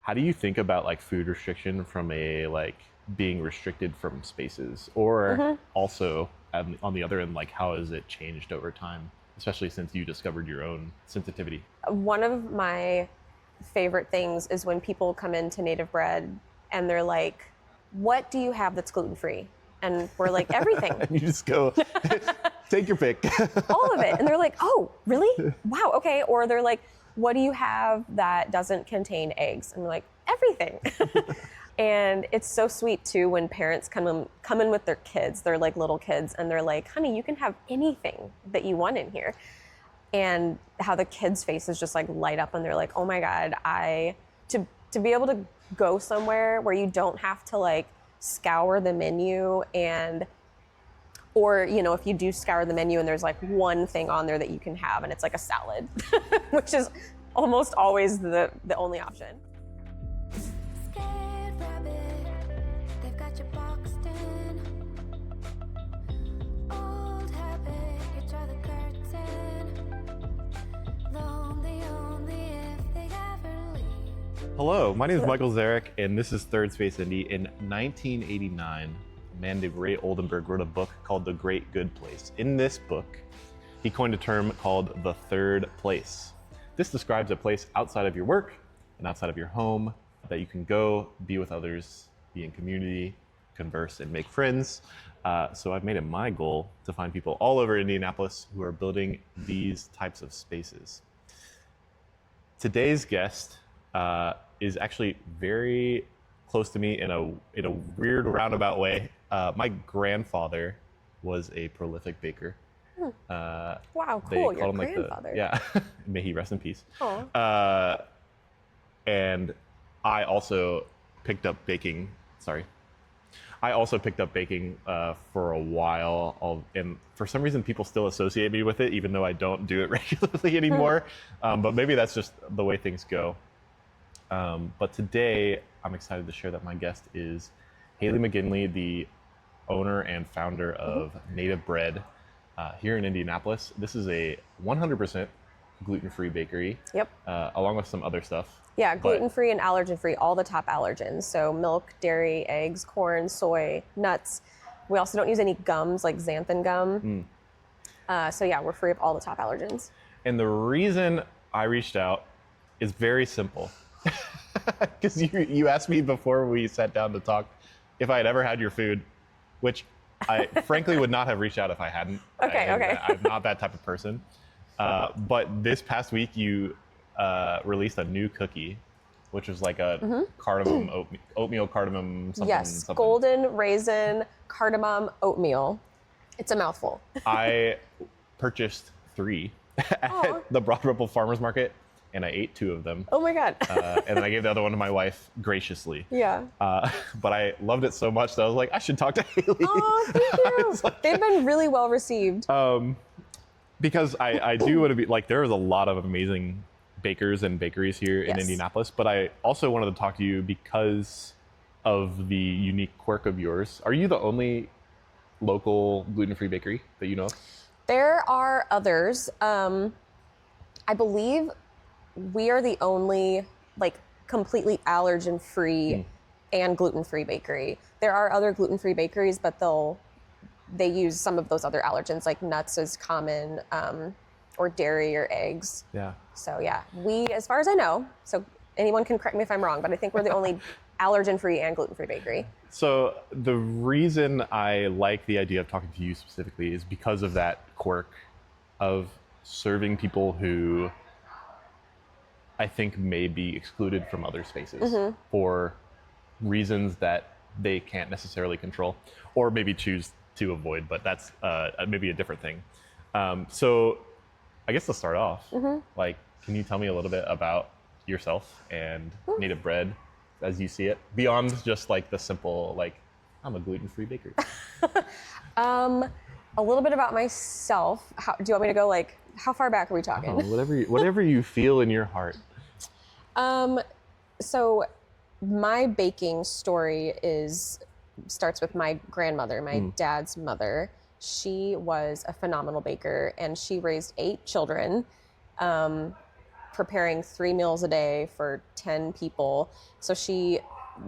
how do you think about like food restriction from a like being restricted from spaces, or also on the other end, like how has it changed over time, especially since you discovered your own sensitivity? One of my favorite things is when people come into Native Bread and they're like, what do you have that's gluten-free? And we're like, everything. And you just go, take your pick. All of it. And they're like, oh, really? Wow, okay. Or they're like, what do you have that doesn't contain eggs? And we're like, everything. And it's so sweet too when parents come in with their kids, they're like little kids, and they're like, honey, you can have anything that you want in here. And how the kids' faces just like light up and they're like, oh my God, to be able to go somewhere where you don't have to like scour the menu or, you know, if you do scour the menu and there's like one thing on there that you can have and it's like a salad, which is almost always the only option. Hello, my name is Michael Zarek, and this is Third Space Indy. In 1989, a man named Ray Oldenburg wrote a book called The Great Good Place. In this book, he coined a term called the third place. This describes a place outside of your work and outside of your home that you can go, be with others, be in community, converse, and make friends. So I've made it my goal to find people all over Indianapolis who are building these types of spaces. Today's guest is actually very close to me in a weird roundabout way. My grandfather was a prolific baker. Wow, cool, your grandfather. Yeah, may he rest in peace. Aw. And I also picked up baking, for a while, and for some reason people still associate me with it, even though I don't do it regularly anymore. But maybe that's just the way things go. But today, I'm excited to share that my guest is Hayley McGinley, the owner and founder of Native Bread here in Indianapolis. This is a 100% gluten-free bakery, along with some other stuff. Yeah, gluten-free and allergen-free, all the top allergens. So milk, dairy, eggs, corn, soy, nuts. We also don't use any gums like xanthan gum. So yeah, we're free of all the top allergens. And the reason I reached out is very simple. Because you asked me before we sat down to talk if I had ever had your food, which I frankly would not have reached out if I hadn't. Okay. I'm not that type of person. But this past week you released a new cookie, which was like a cardamom oatmeal cardamom something. Golden raisin cardamom oatmeal. It's a mouthful. I purchased 3 at the Broad Ripple Farmers Market, and I ate 2 of them. Oh my God. And then I gave the other one to my wife graciously. Yeah. But I loved it so much that I was like, I should talk to Hayley. Oh, thank you. They've been really well received. Because I do want to be, like, there's a lot of amazing bakers and bakeries here in Indianapolis, but I also wanted to talk to you because of the unique quirk of yours. Are you the only local gluten-free bakery that you know of? There are others. I believe we are the only like completely allergen-free and gluten-free bakery. There are other gluten-free bakeries, but they use some of those other allergens, like nuts is common, or dairy or eggs. Yeah. So yeah, we, as far as I know, so anyone can correct me if I'm wrong, but I think we're the only allergen-free and gluten-free bakery. So the reason I like the idea of talking to you specifically is because of that quirk of serving people who I think may be excluded from other spaces for reasons that they can't necessarily control, or maybe choose to avoid, but that's maybe a different thing. So I guess to start off, like, can you tell me a little bit about yourself and Native Bread as you see it, beyond just like the simple, like, I'm a gluten-free baker? A little bit about myself. Do you want me to go, like, how far back are we talking? Whatever you feel in your heart. So my baking story starts with my grandmother, my dad's mother. She was a phenomenal baker, and she raised 8 children. preparing 3 meals a day for 10 people. So she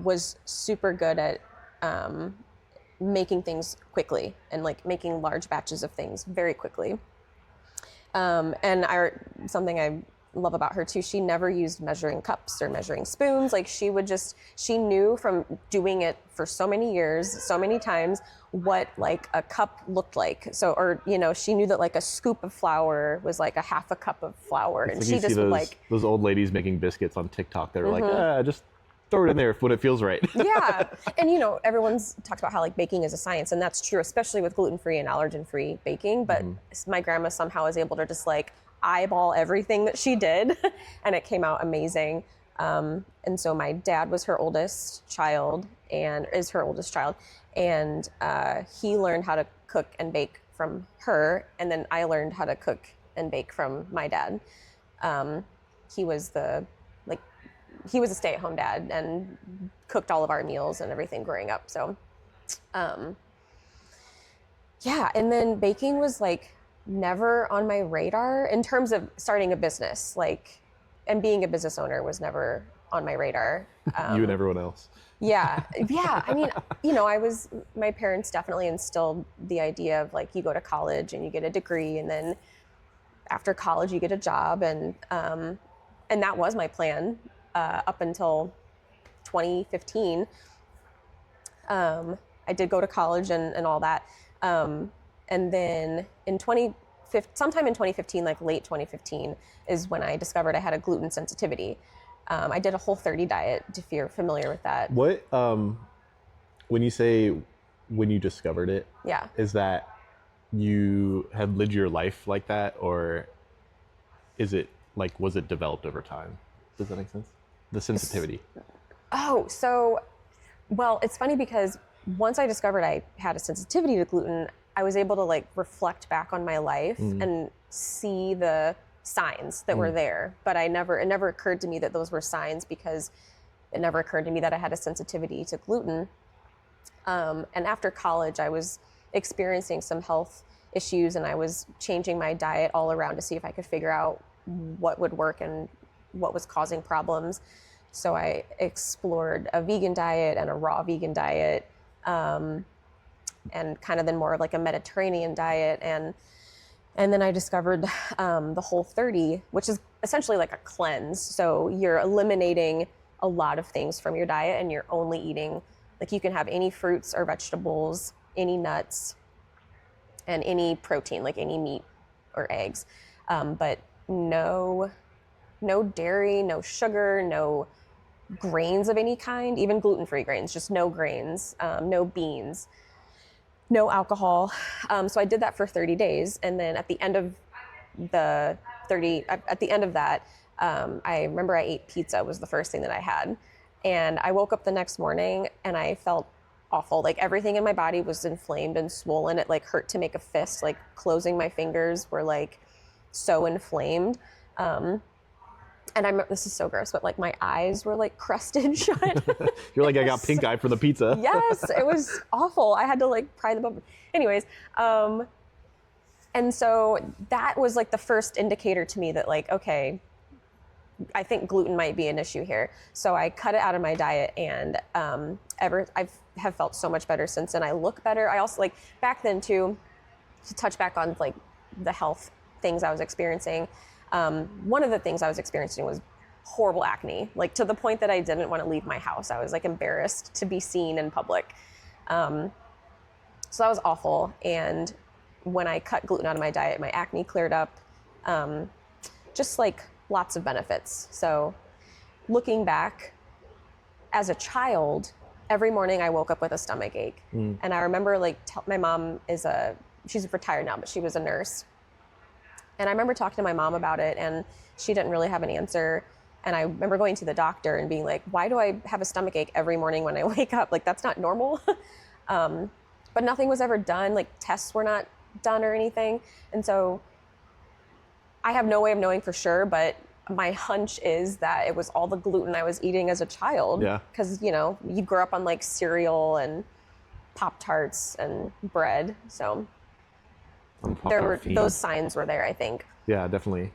was super good at making things quickly and like making large batches of things very quickly. And something I love about her too, she never used measuring cups or measuring spoons. Like she knew from doing it for so many years, so many times, what like a cup looked like. So, or, you know, she knew that like a scoop of flour was like a half a cup of flour. It's and like she you just see those, like those old ladies making biscuits on TikTok that are like, just throw it in there when it feels right. Yeah. And, you know, everyone's talked about how like baking is a science, and that's true, especially with gluten-free and allergen-free baking. But my grandma somehow was able to just like eyeball everything that she did and it came out amazing. And so my dad was her oldest child and is her oldest child. And he learned how to cook and bake from her. And then I learned how to cook and bake from my dad. He was a stay-at-home dad and cooked all of our meals and everything growing up. So, yeah. And then baking was like never on my radar in terms of starting a business, like, and being a business owner was never on my radar. You and everyone else. Yeah. Yeah. I mean, you know, my parents definitely instilled the idea of like, you go to college and you get a degree, and then after college you get a job. And that was my plan. Up until 2015, I did go to college and all that. And then sometime in 2015, like late 2015, is when I discovered I had a gluten sensitivity. I did a Whole30 diet, if you're familiar with that. What, when you say when you discovered it, Yeah. is that you had lived your life like that, or is it like, was it developed over time? Does that make sense? The sensitivity. Oh, so, well, it's funny because once I discovered I had a sensitivity to gluten, I was able to like reflect back on my life and see the signs that were there. But it never occurred to me that those were signs, because it never occurred to me that I had a sensitivity to gluten. And after college, I was experiencing some health issues, and I was changing my diet all around to see if I could figure out what would work and what was causing problems. So I explored a vegan diet and a raw vegan diet, and kind of then more of like a Mediterranean diet. And then I discovered the Whole30, which is essentially like a cleanse. So you're eliminating a lot of things from your diet, and you're only eating, like you can have any fruits or vegetables, any nuts, and any protein, like any meat or eggs, but no dairy, no sugar, no grains of any kind, even gluten-free grains, just no grains, no beans, no alcohol. So I did that for 30 days. And then at the end of that, I remember I ate pizza was the first thing that I had. And I woke up the next morning and I felt awful. Like everything in my body was inflamed and swollen. It like hurt to make a fist, like closing my fingers were like so inflamed. And this is so gross, but like my eyes were like crusted shut. You're like, I got pink eye for the pizza. Yes, it was awful. I had to like pry them open. Anyways, and so that was like the first indicator to me that like, okay, I think gluten might be an issue here. So I cut it out of my diet, and I have felt so much better since then. I look better. I also like back then too, to touch back on like the health things I was experiencing. One of the things I was experiencing was horrible acne, like to the point that I didn't want to leave my house. I was like embarrassed to be seen in public. So that was awful. And when I cut gluten out of my diet, my acne cleared up, just like lots of benefits. So looking back, as a child, every morning I woke up with a stomach ache. And I remember like my mom she's retired now, but she was a nurse. And I remember talking to my mom about it, and she didn't really have an answer. And I remember going to the doctor and being like, why do I have a stomach ache every morning when I wake up? Like, that's not normal. But nothing was ever done. Like, tests were not done or anything. And so I have no way of knowing for sure, but my hunch is that it was all the gluten I was eating as a child. Yeah. Because, you know, you grew up on like cereal and Pop-Tarts and bread. So those signs were there, I think. Yeah, definitely.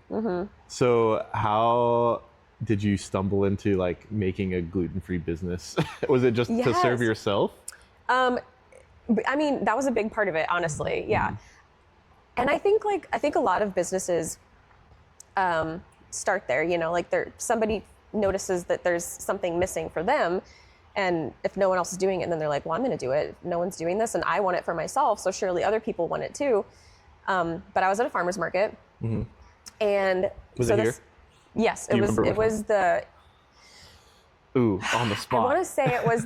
So how did you stumble into like making a gluten-free business? Was it just to serve yourself? I mean, that was a big part of it, honestly. Yeah. And I think a lot of businesses start there, you know, like somebody notices that there's something missing for them. And if no one else is doing it, and then they're like, well, I'm going to do it. No one's doing this and I want it for myself. So surely other people want it too. But I was at a farmer's market. And was it here? Yes, it was the. Ooh, on the spot. I want to say it was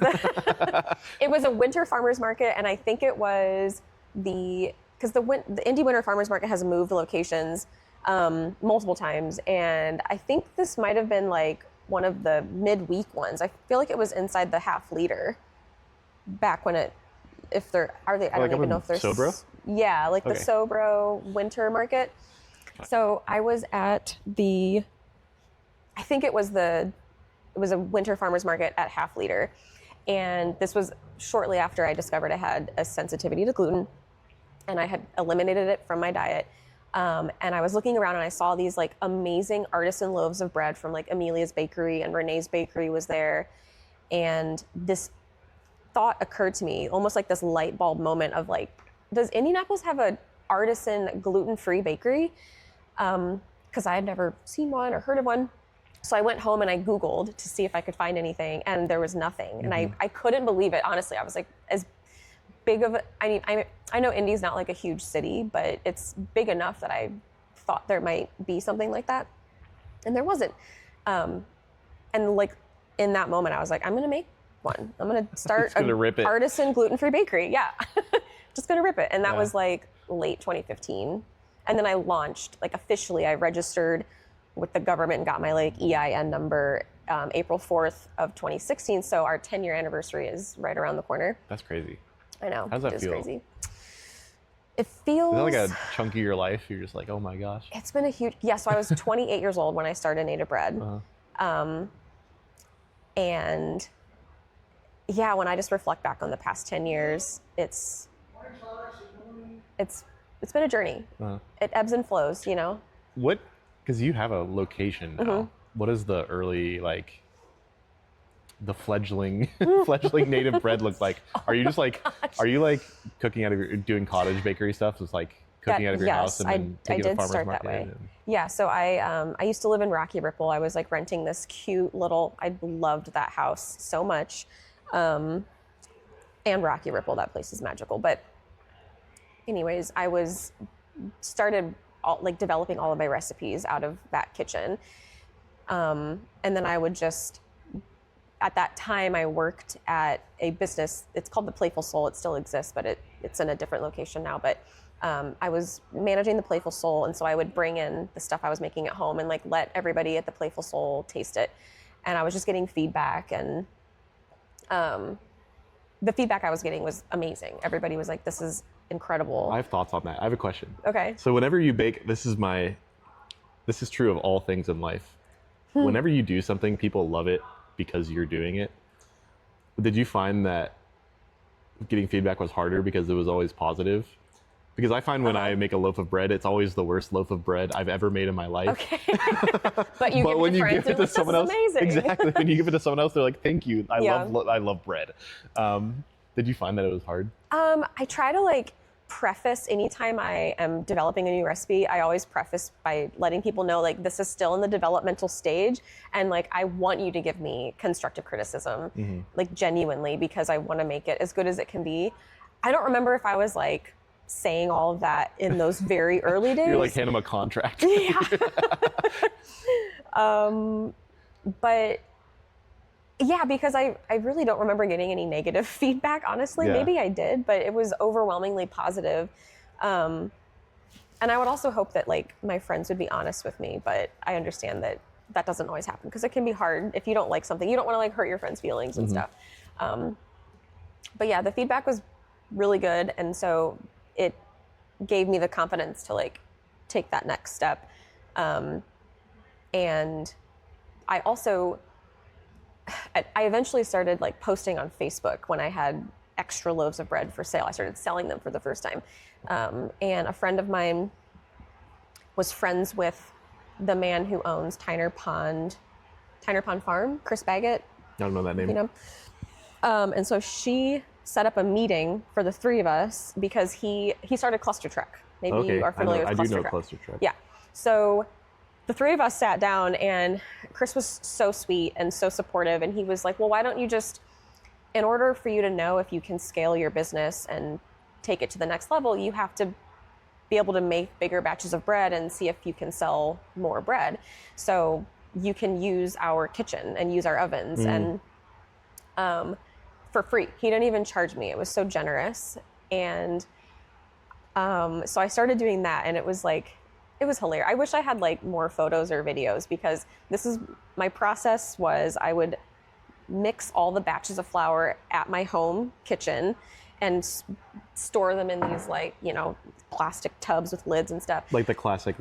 it was a winter farmer's market, and I think it was because the Indy Winter Farmer's Market has moved locations multiple times, and I think this might have been like one of the midweek ones. I feel like it was inside the half liter back when I don't even know if they're Sobro? Yeah, like the Sobro Winter Market. So I was at I think it was a winter farmer's market at half liter. And this was shortly after I discovered I had a sensitivity to gluten, and I had eliminated it from my diet. And I was looking around and I saw these like amazing artisan loaves of bread from like Amelia's Bakery, and Renee's Bakery was there. And this thought occurred to me, almost like this light bulb moment of like, does Indianapolis have an artisan gluten-free bakery? Because I had never seen one or heard of one. So I went home and I Googled to see if I could find anything, and there was nothing. And I couldn't believe it, honestly. I was like, as big of I know Indy's not like a huge city, but it's big enough that I thought there might be something like that. And there wasn't. And like in that moment, I was like, I'm going to make one. I'm going to start an artisan gluten-free bakery. Yeah. Just going to rip it. And that was like late 2015. And then I launched, like officially, I registered with the government and got my like EIN number April 4th of 2016. So our 10-year anniversary is right around the corner. That's crazy. I know. How does that feel? Crazy. It feels... Is that like a chunk of your life? You're just like, oh my gosh. It's been a huge... Yeah, so I was 28 years old when I started Native Bread. And yeah, when I just reflect back on the past 10 years, it's been a journey. It ebbs and flows, you know? Because you have a location now. What is the early, like, the fledgling Native Bread look like? Are you just like, are you like cooking out of doing cottage bakery stuff? It's like cooking out of your house and then taking to the farmer's market? That way. Yeah, so I used to live in Rocky Ripple. I was like renting this cute little, I loved that house so much. And Rocky Ripple, that place is magical. But anyways, I started developing all of my recipes out of that kitchen. And then I would just, at that time I worked at a business, it's called The Playful Soul. It still exists, but it's in a different location now. But I was managing The Playful Soul, and so I would bring in the stuff I was making at home and like let everybody at The Playful Soul taste it. And I was just getting feedback, and the feedback I was getting was amazing. Everybody was like, this is incredible. I have thoughts on that. I have a question. Okay. So whenever you bake, this is true of all things in life. Whenever you do something, people love it because you're doing it. Did you find that getting feedback was harder because it was always positive? Because I find when I make a loaf of bread, it's always the worst loaf of bread I've ever made in my life. Okay. But when you give it to someone else, amazing. Exactly. When you give it to someone else, they're like, "Thank you. I love bread." Did you find that it was hard? I try to like preface anytime I am developing a new recipe. I always preface by letting people know like this is still in the developmental stage, and like I want you to give me constructive criticism, like genuinely, because I want to make it as good as it can be. I don't remember if I was like saying all of that in those very early days. You're like hand them a contract. Yeah. But yeah, because I really don't remember getting any negative feedback, honestly. Yeah. Maybe I did, but it was overwhelmingly positive. And I would also hope that like my friends would be honest with me, but I understand that doesn't always happen because it can be hard. If you don't like something, you don't want to like hurt your friends' feelings and stuff. But yeah, the feedback was really good. And so it gave me the confidence to like take that next step. And I eventually started like posting on Facebook when I had extra loaves of bread for sale. I started selling them for the first time. And a friend of mine was friends with the man who owns Tyner Pond Farm, Chris Baggett. I don't know that name. You know, and so she set up a meeting for the three of us because he started Cluster Truck. Maybe you are familiar with Cluster Truck. I do know Cluster Truck. Yeah. So the three of us sat down, and Chris was so sweet and so supportive. And he was like, well, why don't you just, in order for you to know if you can scale your business and take it to the next level, you have to be able to make bigger batches of bread and see if you can sell more bread. So you can use our kitchen and use our ovens and for free. He didn't even charge me. It was so generous. And so I started doing that, and it was hilarious. I wish I had like more photos or videos, because my process was I would mix all the batches of flour at my home kitchen and store them in these plastic tubs with lids and stuff. Like the classic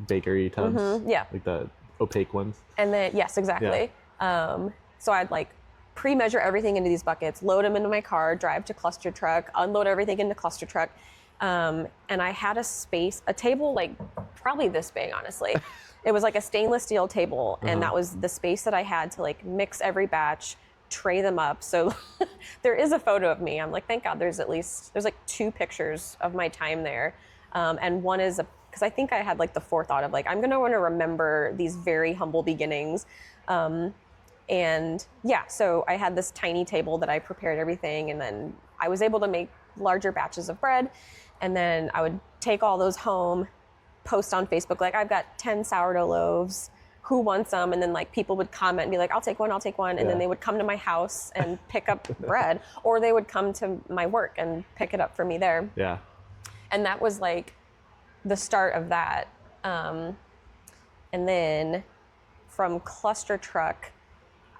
bakery tubs. Yeah. Like the opaque ones. And then, yes, exactly. Yeah. So I'd pre-measure everything into these buckets, load them into my car, drive to Cluster Truck, unload everything into Cluster Truck. And I had a table probably this big, honestly. It was like a stainless steel table, and that was the space that I had to mix every batch, tray them up. So there is a photo of me. I'm like, thank God there's 2 pictures of my time there. And one is because I think I had the forethought of I'm going to want to remember these very humble beginnings. And yeah, so I had this tiny table that I prepared everything, and then I was able to make larger batches of bread. And then I would take all those home, post on Facebook, I've got 10 sourdough loaves, who wants them? And then people would comment and be like, I'll take one. And then they would come to my house and pick up bread, or they would come to my work and pick it up for me there. Yeah. And that was the start of that. And then from Cluster Truck,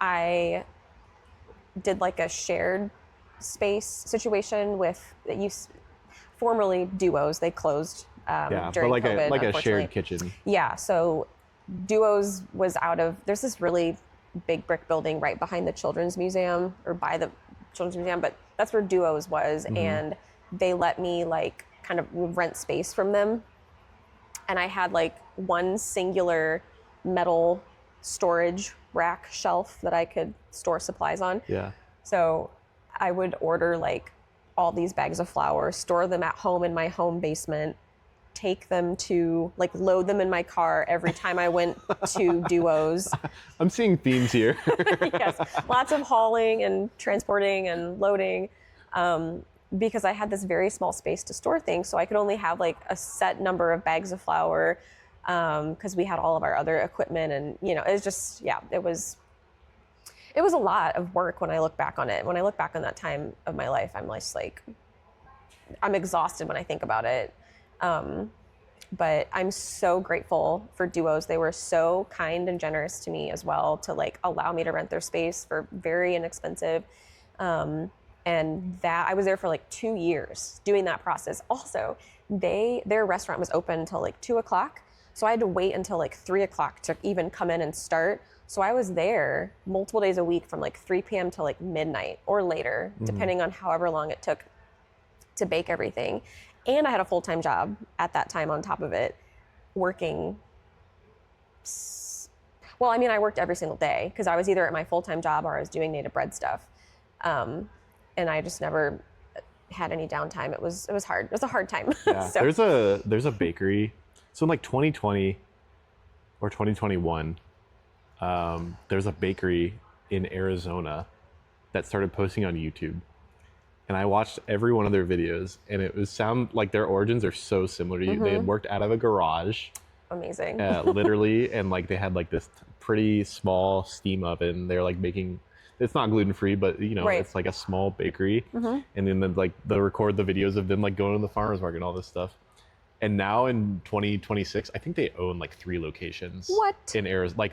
I did a shared space situation with formerly Duos. They closed during COVID, a shared kitchen. Yeah, so Duos was there's this really big brick building right behind the Children's Museum, or by the Children's Museum, but that's where Duos was. And they let me kind of rent space from them. And I had one singular metal storage rack shelf that I could store supplies on. Yeah. So I would order all these bags of flour, store them at home in my home basement, take them to load them in my car every time I went to Duos. I'm seeing themes here. Yes, lots of hauling and transporting and loading, because I had this very small space to store things, so I could only have a set number of bags of flour, because we had all of our other equipment, and it was just it was a lot of work when I look back on it. When I look back on that time of my life, I'm I'm exhausted when I think about it. But I'm so grateful for Duos. They were so kind and generous to me as well, to allow me to rent their space for very inexpensive. And that I was there for 2 years doing that process. Also, their restaurant was open until 2 o'clock. So I had to wait until 3 o'clock to even come in and start. So I was there multiple days a week from 3 p.m. to midnight or later, depending on however long it took to bake everything. And I had a full-time job at that time on top of it, working. Well, I mean, I worked every single day because I was either at my full-time job or I was doing native bread stuff. And I just never had any downtime. It was hard. It was a hard time. Yeah. So. There's a bakery. So in 2020 or 2021, there's a bakery in Arizona that started posting on YouTube, and I watched every one of their videos, and it was their origins are so similar to you. They had worked out of a garage. Amazing. Literally, and they had this pretty small steam oven. They're making, it's not gluten-free, but Right. it's a small bakery. And then they'll record the videos of them going to the farmer's market and all this stuff. And now in 2026, I think they own 3 locations. What? In Arizona.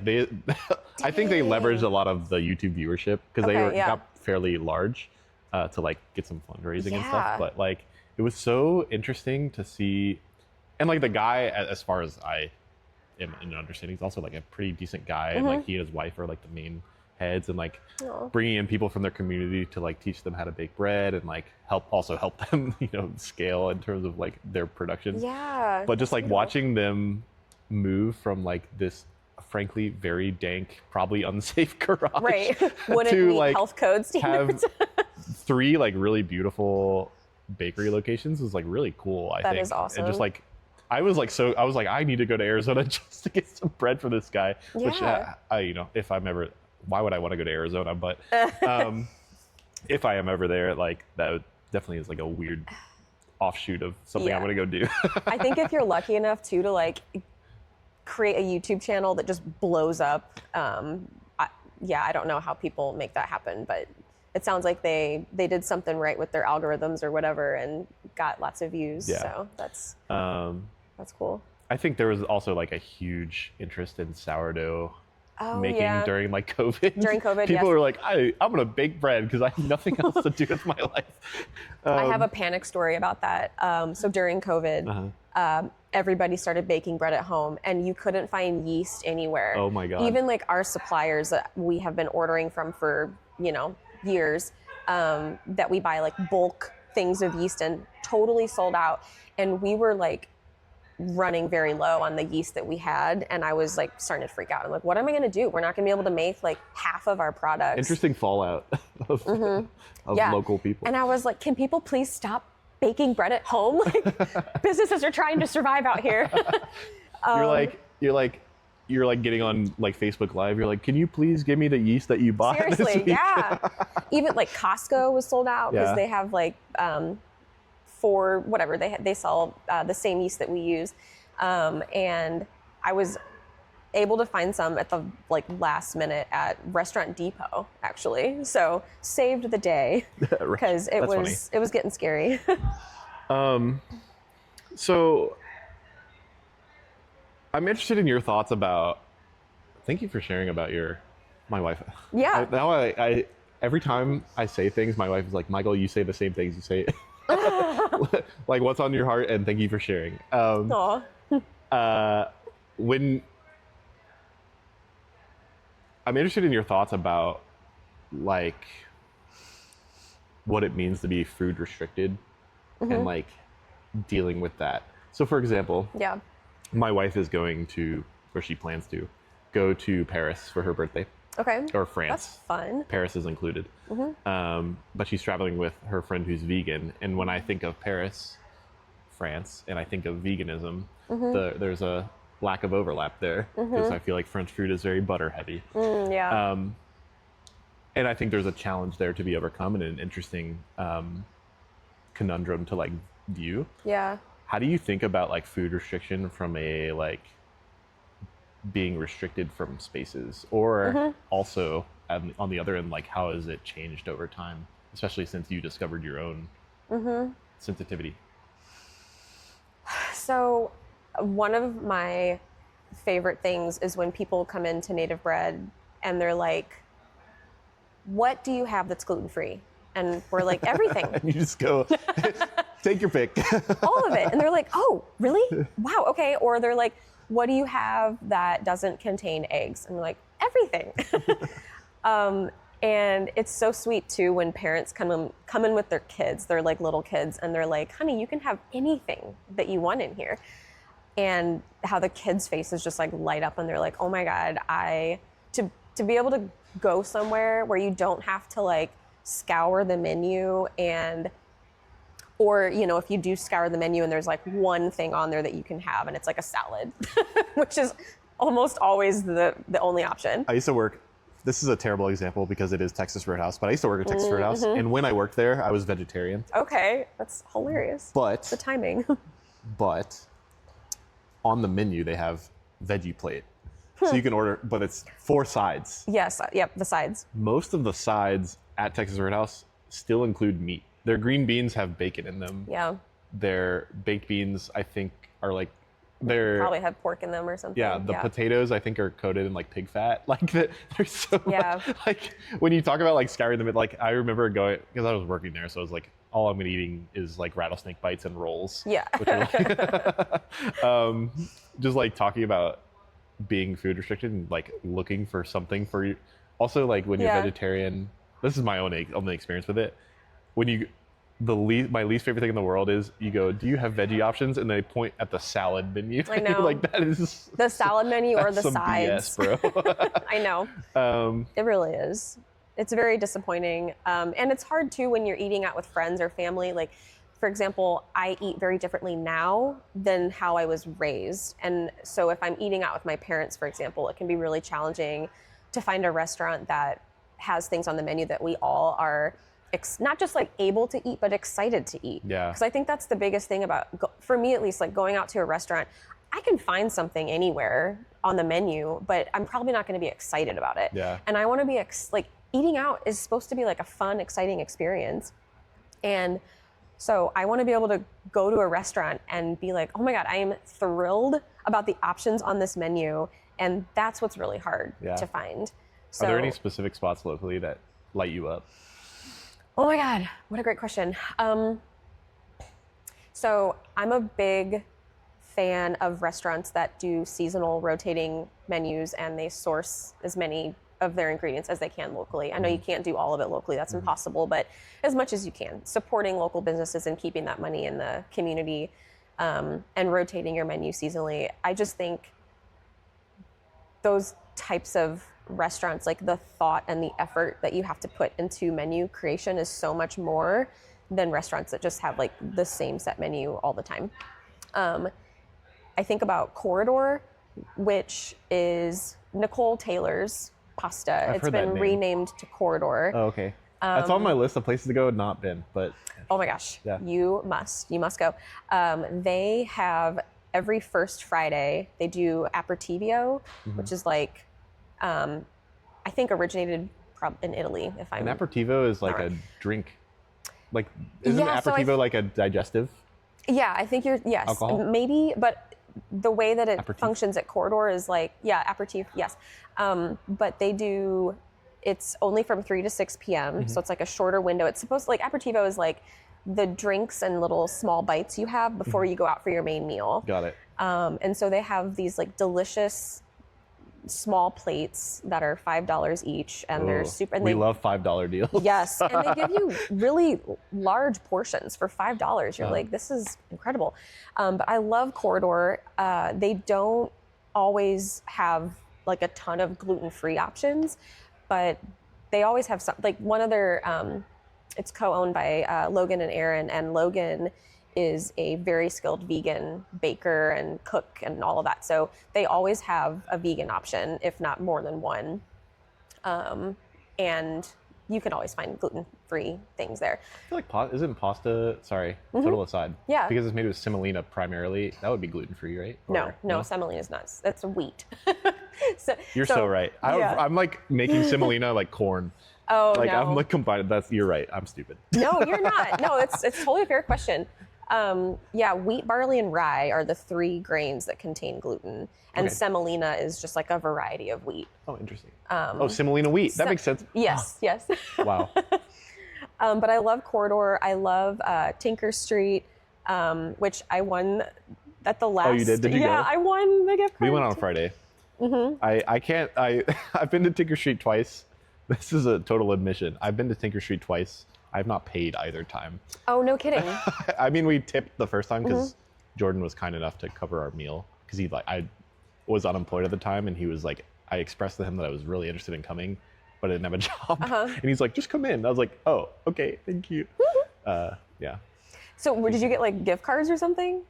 I think they leveraged a lot of the YouTube viewership because they got fairly large to get some fundraising and stuff. But it was so interesting to see. And the guy, as far as I am in understanding, he's also a pretty decent guy. And he and his wife are the main heads, and bringing in people from their community to teach them how to bake bread and help them scale in terms of their production. Yeah. But just watching them move from like this frankly very dank, probably unsafe garage, Right. Wouldn't to meet like health code have standards. 3 like really beautiful bakery locations was like really cool. I think That is awesome. And just like I was like I need to go to Arizona just to get some bread for this guy. Which Yeah. if I'm ever, why would I want to go to Arizona? But if I am ever there, like that definitely is like a weird offshoot of something I'm Yeah. gonna go do. I think if you're lucky enough too to like create a YouTube channel that just blows up, I don't know how people make that happen, but it sounds like they did something right with their algorithms or whatever and got lots of views. Yeah. So that's cool. I think there was also like a huge interest in sourdough Oh, making yeah. during like COVID. During COVID, people yes. were like, I'm gonna bake bread because I have nothing else to do with my life. I have a panic story about that. So during COVID, everybody started baking bread at home, and you couldn't find yeast anywhere. Oh my God. Even like our suppliers that we have been ordering from for years, that we buy like bulk things of yeast and totally sold out. And we were like running very low on the yeast that we had, and I was like starting to freak out. I'm like, what am I going to do? We're not going to be able to make like half of our products. Interesting fallout of Yeah. local people. And I was like, can people please stop baking bread at home? Like, businesses are trying to survive out here. You're like getting on like Facebook Live. You're like, can you please give me the yeast that you bought this Seriously, week? yeah. Even like Costco was sold out because Yeah. they have like for whatever they sell the same yeast that we use, and I was able to find some at the like last minute at Restaurant Depot actually, so saved the day because it That's was getting scary. So I'm interested in your thoughts about. Thank you for sharing about my wife. Yeah. Now I every time I say things, my wife is like, Michael, you say the same things you say. Like, what's on your heart, and thank you for sharing. Aw. When I'm interested in your thoughts about like what it means to be food restricted and like dealing with that. So for example, Yeah. my wife is going to, or she plans to go to Paris for her birthday, Okay. or France. That's fun. Paris is included. But she's traveling with her friend who's vegan. And when I think of Paris, France, and I think of veganism, there's a lack of overlap there because I feel like French food is very butter heavy. Yeah. And I think there's a challenge there to be overcome and an interesting conundrum to like view. Yeah. How do you think about like food restriction from a like being restricted from spaces, or also on the other end, like how has it changed over time, especially since you discovered your own sensitivity? So one of my favorite things is when people come into Native Bread and they're like, what do you have that's gluten-free? And we're like, everything. And you just go, take your pick. All of it. And they're like, oh, really? Wow, okay. Or they're like, what do you have that doesn't contain eggs? And we're like, everything. And it's so sweet too when parents come in with their kids, they're like little kids, and they're like, honey, you can have anything that you want in here. And how the kids' faces just like light up and they're like, oh my God, to be able to go somewhere where you don't have to like scour the menu or if you do scour the menu and there's like one thing on there that you can have and it's like a salad, which is almost always the only option. I used to work, this is a terrible example because it is Texas Roadhouse, but I used to work at Texas Roadhouse, and when I worked there, I was vegetarian. Okay, that's hilarious. But The timing. but on the menu they have veggie plate. So you can order, but it's 4 sides. Yes, yep, the sides. Most of the sides at Texas Roadhouse still include meat. Their green beans have bacon in them. Yeah, Their baked beans, I think, are like, they're probably have pork in them or something. yeah. The potatoes, I think, are coated in like pig fat. Like they're so Yeah. like when you talk about like scouring them, like I remember going because I was working there, so I was like, all I'm gonna eating is like rattlesnake bites and rolls. Yeah. Which are like, just like talking about being food restricted and like looking for something for you. Also, like when you're Yeah. vegetarian, this is my own experience with it. When you my least favorite thing in the world is you go, do you have veggie options? And they point at the salad menu. I know. Like that is the salad menu or the some sides. BS, bro. I know. It really is. It's very disappointing. And it's hard too when you're eating out with friends or family. Like, for example, I eat very differently now than how I was raised. And so if I'm eating out with my parents, for example, it can be really challenging to find a restaurant that has things on the menu that we all are not just like able to eat, but excited to eat. Yeah. Because I think that's the biggest thing about, for me at least, like going out to a restaurant, I can find something anywhere on the menu, but I'm probably not going to be excited about it. Yeah. And I want to be like, eating out is supposed to be like a fun, exciting experience. And so I want to be able to go to a restaurant and be like, oh my God, I am thrilled about the options on this menu. And that's what's really hard to find. So, are there any specific spots locally that light you up? Oh my God, what a great question. So I'm a big fan of restaurants that do seasonal rotating menus and they source as many of their ingredients as they can locally. I know you can't do all of it locally, that's impossible, but as much as you can, supporting local businesses and keeping that money in the community and rotating your menu seasonally. I just think those types of restaurants, like the thought and the effort that you have to put into menu creation is so much more than restaurants that just have like the same set menu all the time. I think about Corridor, which is Nicole Taylor's pasta. It's been renamed to Corridor. Oh, okay. That's on my list of places to go, not been, but. Oh my gosh, you must go. They have every first Friday, they do aperitivo, which is like, I think originated in Italy, if I'm. An aperitivo is like a drink. Like, isn't Yeah, so aperitivo like a digestive? Yeah, I think yes, Alcohol? maybe, but the way that it Aperitif. functions at Corridor is like, aperitif, yes. But they do, it's only from 3 to 6 p.m., so it's like a shorter window. It's supposed to, like, aperitivo is like the drinks and little small bites you have before you go out for your main meal. Got it. And so they have these like delicious small plates that are $5 each, and they're super. And we love $5 deals. Yes, and they give you really large portions for $5. You're like, this is incredible. But I love Corridor. They don't always have like a ton of gluten-free options, but they always have some. Like one of their, it's co-owned by Logan and Aaron, and Logan is a very skilled vegan baker and cook and all of that. So they always have a vegan option, if not more than one. And you can always find gluten-free things there. I feel like isn't pasta, sorry, total aside. Yeah. Because it's made with semolina primarily, that would be gluten-free, right? No, semolina is not. That's wheat. You're so right. I'm like making semolina like corn. Oh, like no. I'm like combining. You're right. I'm stupid. No, you're not. No, it's totally a fair question. Wheat, barley, and rye are the 3 grains that contain gluten, and semolina is just like a variety of wheat. Oh, interesting. Semolina wheat. That makes sense. Yes, yes. Wow. But I love Corridor. I love Tinker Street, which I won at the last. Oh, you did? Did you go? Yeah, I won the gift card. We went on Friday. I've been to Tinker Street twice. This is a total admission. I've been to Tinker Street twice. I've not paid either time. Oh, no kidding. I mean, we tipped the first time because Jordan was kind enough to cover our meal because I was unemployed at the time, and he was like, I expressed to him that I was really interested in coming, but I didn't have a job. And he's like, just come in. I was like, oh, okay, thank you. Yeah. So did you get like gift cards or something?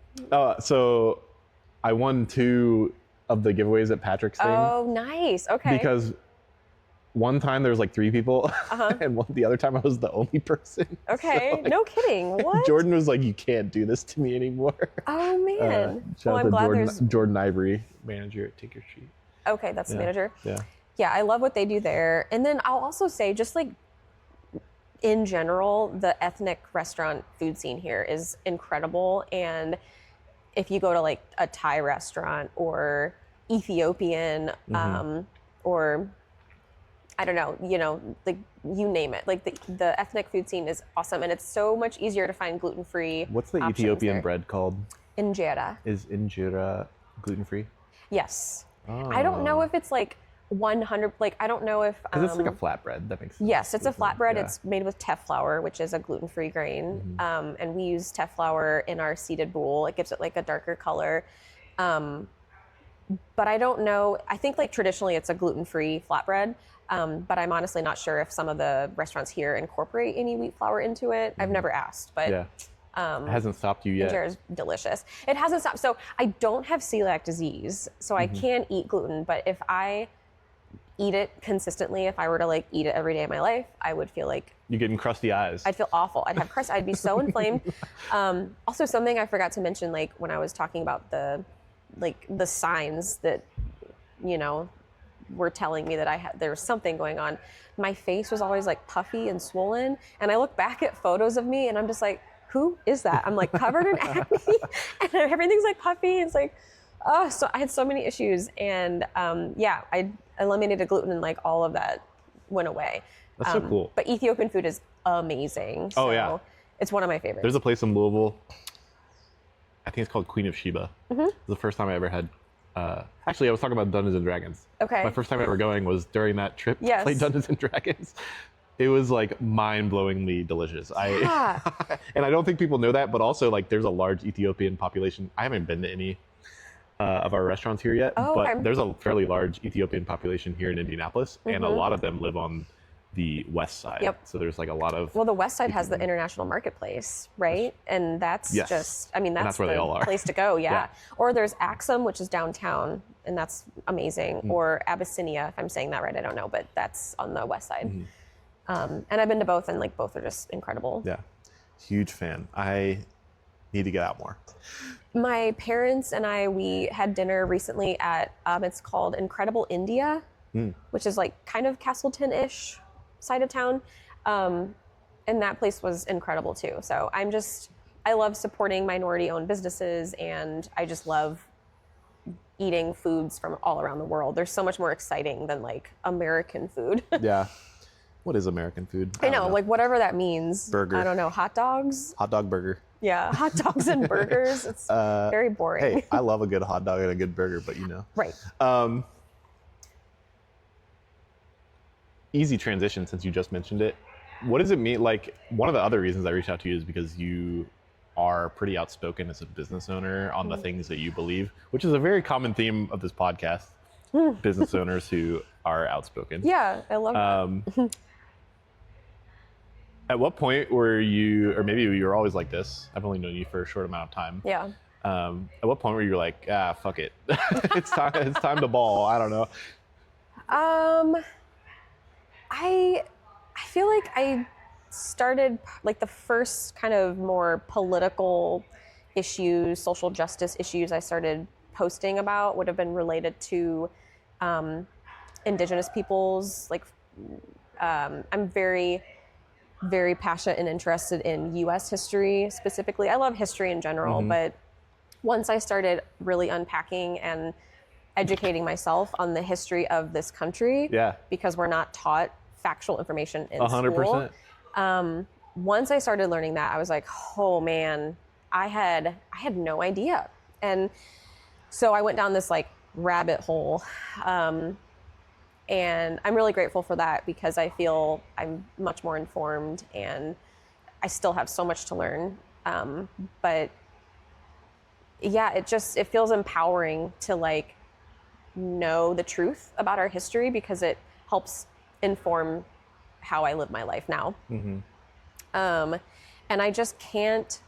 So I won 2 of the giveaways at Patrick's thing. Oh, nice. Okay. Because one time there was like 3 people, and the other time I was the only person. Okay, So, like, no kidding. What? Jordan was like, "You can't do this to me anymore." Oh man. Shout out I'm glad to Jordan Ivory, manager at Tinker Street. Okay, that's the manager. Yeah. Yeah, I love what they do there. And then I'll also say, just like in general, the ethnic restaurant food scene here is incredible. And if you go to like a Thai restaurant or Ethiopian, or I don't know, like you name it, like the ethnic food scene is awesome, and it's so much easier to find gluten-free. What's the Ethiopian bread called? Injera. Is injera gluten-free? Yes. Oh. I don't know if it's like 100, like, I don't know if... Because it's like a flatbread, that makes sense. Yes, it's a flatbread. Yeah. It's made with teff flour, which is a gluten-free grain. And we use teff flour in our seeded boule. It gives it like a darker color. But I don't know, I think like traditionally it's a gluten-free flatbread. But I'm honestly not sure if some of the restaurants here incorporate any wheat flour into it. I've never asked, but... Yeah. It hasn't stopped you yet. Injera is delicious. It hasn't stopped. So I don't have celiac disease, so I can eat gluten. But if I eat it consistently, if I were to like eat it every day of my life, I would feel like You're getting crusty eyes. I'd feel awful. I'd have crust. I'd be so inflamed. Also, something I forgot to mention, like when I was talking about the signs that, you know, were telling me that there was something going on. My face was always like puffy and swollen, and I look back at photos of me, and I'm just like, who is that? I'm like covered in acne, and everything's like puffy. It's like, oh, so I had so many issues, and yeah, I eliminated gluten, and like all of that went away. That's so cool. But Ethiopian food is amazing. Oh, so yeah. It's one of my favorites. There's a place in Louisville, I think it's called Queen of Sheba. It's the first time I ever had, actually I was talking about Dungeons and Dragons. Okay. My first time ever going was during that trip Yes. to play Dungeons and Dragons. It was like mind-blowingly delicious. Yeah. And I don't think people know that, but also like there's a large Ethiopian population. I haven't been to any of our restaurants here yet, Oh, but okay. there's a fairly large Ethiopian population here in Indianapolis, and a lot of them live on the west side. Yep. So there's like a lot of... Well, the West Side has the International Marketplace, right? And that's Yes. just, I mean, And that's that's where the they all are. place to go, yeah. Yeah. Or there's Axum, which is downtown, and that's amazing. Or Abyssinia, if I'm saying that right, I don't know, but that's on the West Side. And I've been to both, and like both are just incredible. Yeah. Huge fan. I need to get out more. My parents and I, we had dinner recently at, it's called Incredible India, which is like kind of Castleton-ish side of town. And that place was incredible too. So I love supporting minority-owned businesses, and I just love eating foods from all around the world. There's so much more exciting than like American food. Yeah. What is American food? I know, like whatever that means. Burger. I don't know, hot dogs? Hot dog burger. Yeah, hot dogs and burgers. It's very boring. Hey, I love a good hot dog and a good burger, but you know. Right. Easy transition since you just mentioned it. What does it mean? Like, one of the other reasons I reached out to you is because you are pretty outspoken as a business owner on the things that you believe, which is a very common theme of this podcast. Business owners who are outspoken. Yeah, I love that. At what point were you, or maybe you were always like this, I've only known you for a short amount of time. Yeah. At what point were you like, fuck it. It's time to ball. I don't know. I feel like I started like the first kind of more political issues, social justice issues I started posting about would have been related to Indigenous peoples. Like, I'm very, very passionate and interested in U.S. history specifically. I love history in general, but once I started really unpacking and educating myself on the history of this country, because we're not taught factual information in 100%. school. Once I started learning that, I was like, oh man, I had no idea. And so I went down this like rabbit hole. And I'm really grateful for that because I feel I'm much more informed, and I still have so much to learn. But yeah, it feels empowering to like know the truth about our history because it helps inform how I live my life now. And I just can't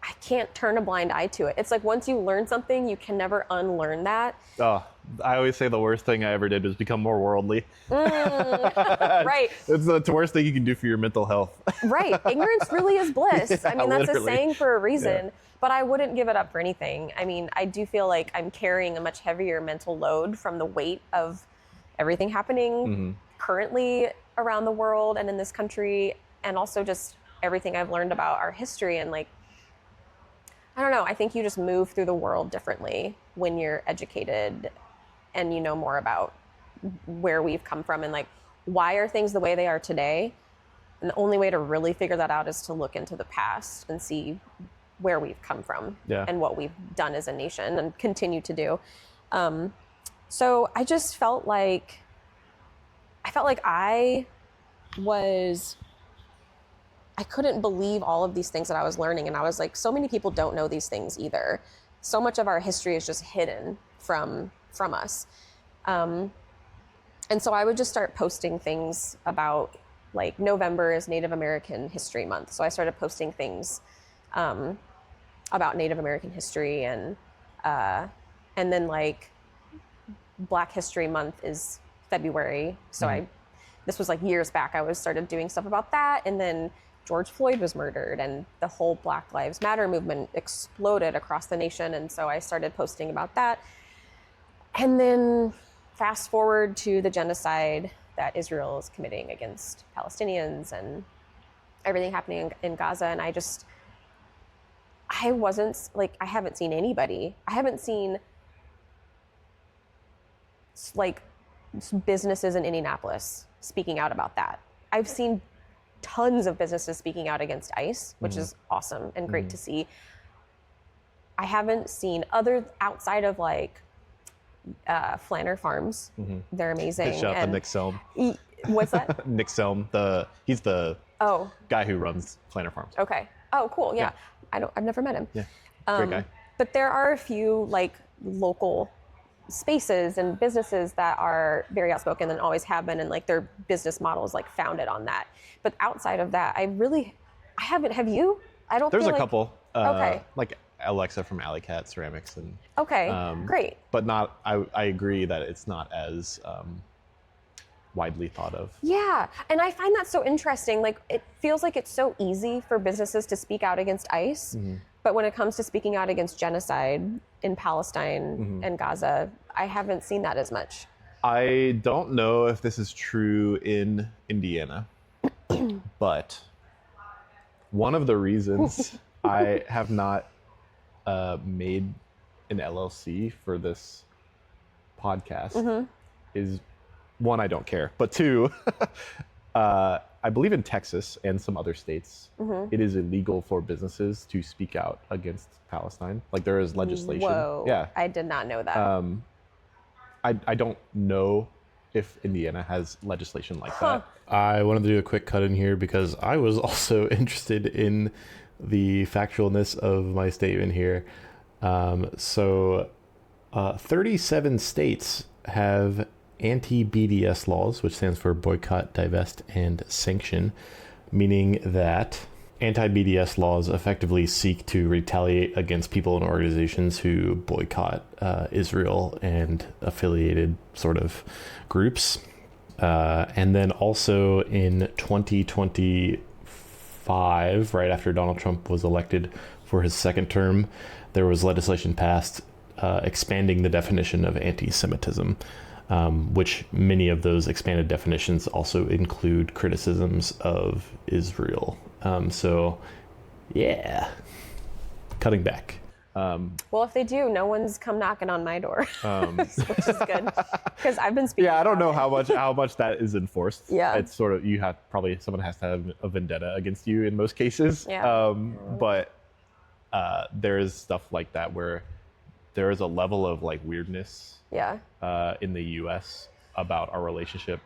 I can't turn a blind eye to it. It's like once you learn something, you can never unlearn that. Oh, I always say the worst thing I ever did was become more worldly. Right. It's the worst thing you can do for your mental health. Right. Ignorance really is bliss. Yeah, I mean, that's literally. a saying for a reason, Yeah. but I wouldn't give it up for anything. I mean, I do feel like I'm carrying a much heavier mental load from the weight of everything happening currently around the world and in this country, and also just everything I've learned about our history. And like, I don't know, I think you just move through the world differently when you're educated and you know more about where we've come from and like why are things the way they are today. And the only way to really figure that out is to look into the past and see where we've come from and what we've done as a nation and continue to do. So I just felt like I couldn't believe all of these things that I was learning. And I was like, so many people don't know these things either. So much of our history is just hidden from us. And so I would just start posting things about, like, November is Native American History Month. So I started posting things about Native American history, and then, like, Black History Month is February. So this was like years back. I started doing stuff about that, and then George Floyd was murdered, and the whole Black Lives Matter movement exploded across the nation. And so I started posting about that. And then fast forward to the genocide that Israel is committing against Palestinians and everything happening in Gaza. And I wasn't like, I haven't seen anybody. I haven't seen, like, businesses in Indianapolis speaking out about that. I've seen tons of businesses speaking out against ICE, which is awesome and great to see. I haven't seen outside of, like, Flanner Farms. They're amazing. Shout out to Nick Selm. What's that? Nick Selm, he's the guy who runs Flanner Farms. Okay. Oh, cool. Yeah. I've never met him. Yeah. Great guy. But there are a few, like, local spaces and businesses that are very outspoken and always have been, and, like, their business model is, like, founded on that. But outside of that, I haven't. Have you? I don't. There's feel a like, couple. Okay. Like Alexa from Alley Cat Ceramics, and great. But not. I agree that it's not as widely thought of. Yeah, and I find that so interesting. Like, it feels like it's so easy for businesses to speak out against ICE, but when it comes to speaking out against genocide in Palestine and Gaza, I haven't seen that as much. I don't know if this is true in Indiana, but one of the reasons I have not made an LLC for this podcast is, one, I don't care, but two, I believe in Texas and some other states, it is illegal for businesses to speak out against Palestine. Like, there is legislation. Whoa. Yeah. I did not know that. I don't know if Indiana has legislation like that. I wanted to do a quick cut in here because I was also interested in the factualness of my statement here. 37 states have anti-BDS laws, which stands for boycott, divest, and sanction, meaning that anti-BDS laws effectively seek to retaliate against people and organizations who boycott Israel and affiliated sort of groups. And then also in 2025, right after Donald Trump was elected for his second term, there was legislation passed expanding the definition of anti-Semitism, which many of those expanded definitions also include criticisms of Israel. So, yeah, cutting back. Well, if they do, no one's come knocking on my door, which is good, because I've been speaking. Yeah, I don't know about how much that is enforced. Yeah. It's sort of, someone has to have a vendetta against you in most cases. Yeah. But there is stuff like that where there is a level of, like, weirdness in the U.S. about our relationship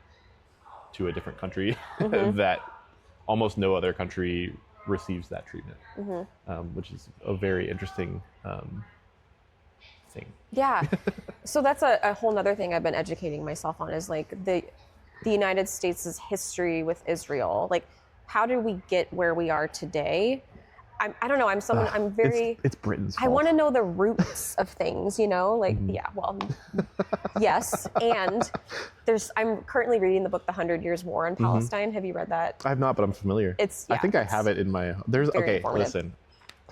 to a different country that almost no other country receives that treatment, which is a very interesting thing. Yeah. So that's a whole nother thing I've been educating myself on, is, like, the United States' history with Israel. Like, how did we get where we are today? I don't know. I'm very. It's Britain's fault. I want to know the roots of things, like, yes. And I'm currently reading the book, The 100 Years War in Palestine. Have you read that? I have not, but I'm familiar. I think I have it in my, listen,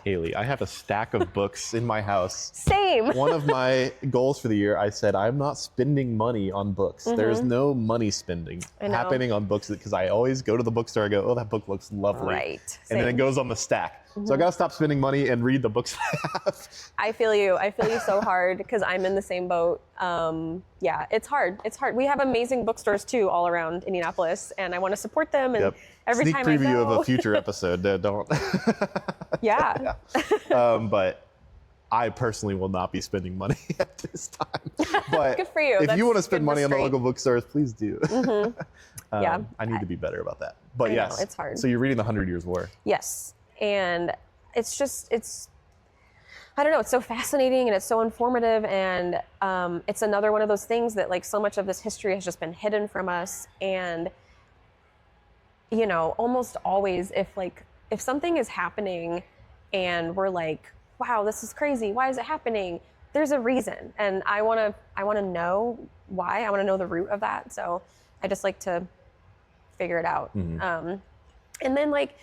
Hayley, I have a stack of books in my house. Same. One of my goals for the year, I said, I'm not spending money on books. There's no money spending happening on books, because I always go to the bookstore, I go, oh, that book looks lovely. Right. And then it goes on the stack. So I gotta stop spending money and read the books I have. I feel you so hard, because I'm in the same boat. Yeah, it's hard. We have amazing bookstores too all around Indianapolis, and I want to support them. And every Sneak time preview I go, of a future episode. Don't. Yeah. But I personally will not be spending money at this time. But Good for you. if That's you want to spend money on the restraint. local bookstores, please do. Yeah. I need to be better about that. But I know, yes, it's hard. So you're reading the 100 Years' War. Yes. And it's I don't know, it's so fascinating and it's so informative, and it's another one of those things that like so much of this history has just been hidden from us. And you know, almost always if something is happening and we're like, wow, this is crazy, why is it happening? There's a reason, and I want to know why. I want to know the root of that. So I just like to figure it out. And then like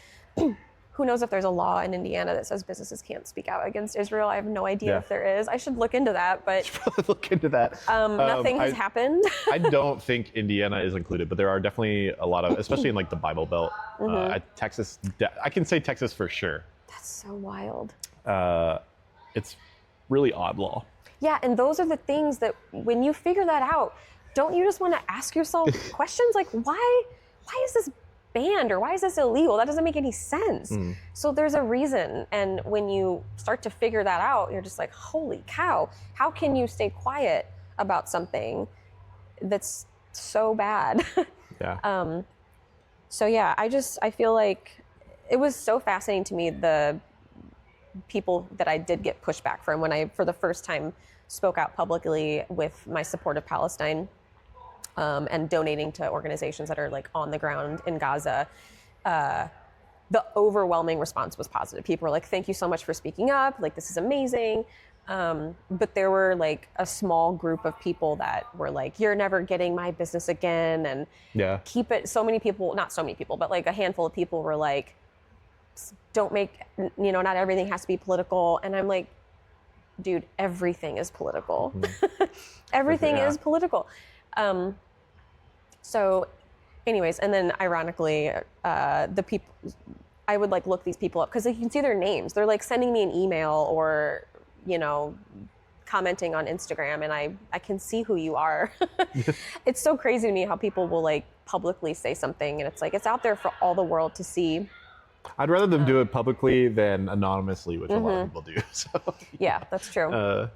who knows if there's a law in Indiana that says businesses can't speak out against Israel. I have no idea if there is. I should look into that, but Look into that. nothing has happened. I don't think Indiana is included, but there are definitely a lot of, especially in like the Bible Belt, Texas. I can say Texas for sure. That's so wild. It's really odd law. Yeah, and those are the things that when you figure that out, don't you just want to ask yourself questions like, why is this banned, or why is this illegal? That doesn't make any sense. So there's a reason. And when you start to figure that out, you're just like, holy cow, how can you stay quiet about something that's so bad? Yeah. So yeah, I feel like it was so fascinating to me, the people that I did get pushback from when I, for the first time, spoke out publicly with my support of Palestine. And donating to organizations that are like on the ground in Gaza, the overwhelming response was positive. People were like, thank you so much for speaking up. Like, this is amazing. But there were like a small group of people that were like, you're never getting my business again. And keep it. So many people, not so many people, but like a handful of people were like, don't make, not everything has to be political. And I'm like, dude, everything is political. Everything is political. So anyways, and then ironically, the people, I would like look these people up because you can see their names. They're like sending me an email or, commenting on Instagram, and I can see who you are. It's so crazy to me how people will like publicly say something, and it's like, it's out there for all the world to see. I'd rather them do it publicly than anonymously, which a lot of people do. So, yeah, that's true.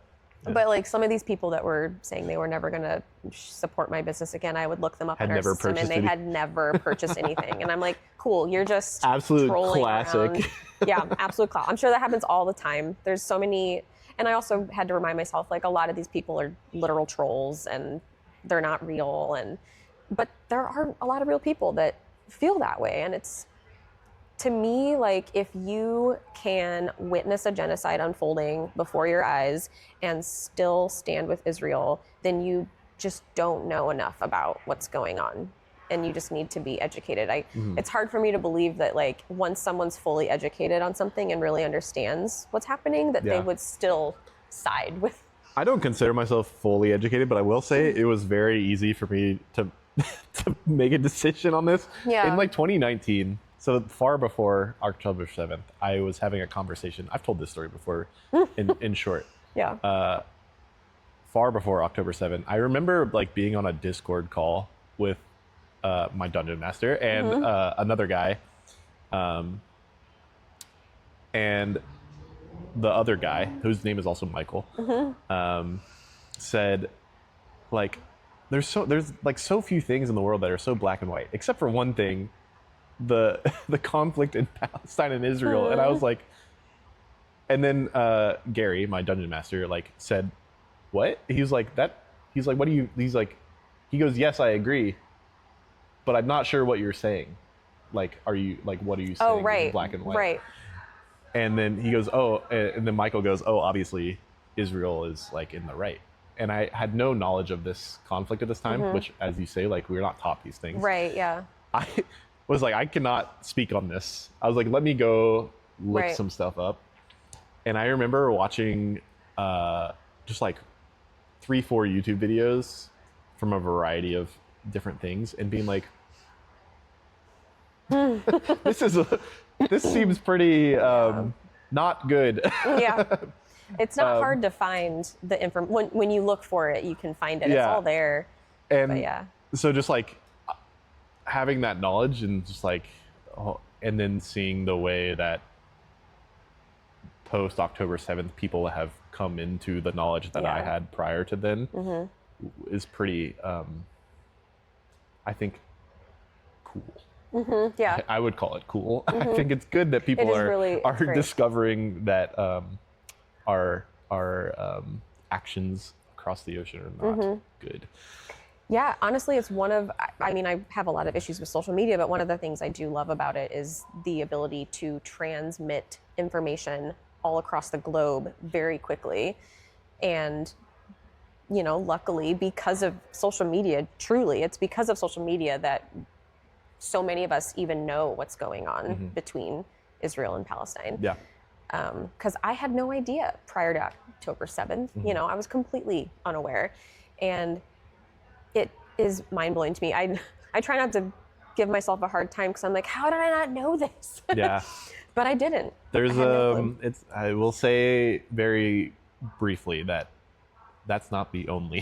But like some of these people that were saying they were never going to support my business again, I would look them up in our system, and they had never purchased anything. And I'm like, cool, you're just absolute trolling classic. Around. Yeah, absolute classic. I'm sure that happens all the time. There's so many, and I also had to remind myself, like, a lot of these people are literal trolls and they're not real. But there are a lot of real people that feel that way, and it's, to me, like, if you can witness a genocide unfolding before your eyes and still stand with Israel, then you just don't know enough about what's going on, and you just need to be educated. It's hard for me to believe that, like, once someone's fully educated on something and really understands what's happening, that they would still side with. I don't consider myself fully educated, but I will say it was very easy for me to make a decision on this. Yeah. In like 2019. So far before October 7th, I was having a conversation. I've told this story before in short. Yeah. Far before October 7th, I remember like being on a Discord call with my dungeon master and another guy. And the other guy, whose name is also Michael, said like, there's like so few things in the world that are so black and white, except for one thing, the conflict in Palestine and Israel. And I was like, and then Gary, my dungeon master, like said, what? He's like, what do you, he goes, yes, I agree, but I'm not sure what you're saying. Like, are you, like, what are you saying? Oh, right. Black and white. Right. And then he goes, oh, and then Michael goes, oh, obviously Israel is like in the right. And I had no knowledge of this conflict at this time, which, as you say, like, we're not taught these things. Right. Yeah. I was like, I cannot speak on this. I was like, let me go look some stuff up. And I remember watching just like 3-4 YouTube videos from a variety of different things and being like, this seems pretty not good. Yeah. It's not hard to find the information. When you look for it, you can find it. It's all there. And but yeah. So just like having that knowledge and just like, and then seeing the way that post October 7th people have come into the knowledge that I had prior to then is pretty, I think, cool. Yeah. I would call it cool. I think it's good that people are discovering that our actions across the ocean are not good. Yeah, honestly, it's one of, I mean, I have a lot of issues with social media, but one of the things I do love about it is the ability to transmit information all across the globe very quickly. And, you know, luckily, because of social media, truly, it's because of social media that so many of us even know what's going on between Israel and Palestine. Yeah. Because I had no idea prior to October 7th. You know, I was completely unaware. And it is mind-blowing to me. I try not to give myself a hard time because I'm like, how did I not know this? Yeah. But I didn't. There's I will say very briefly that that's not the only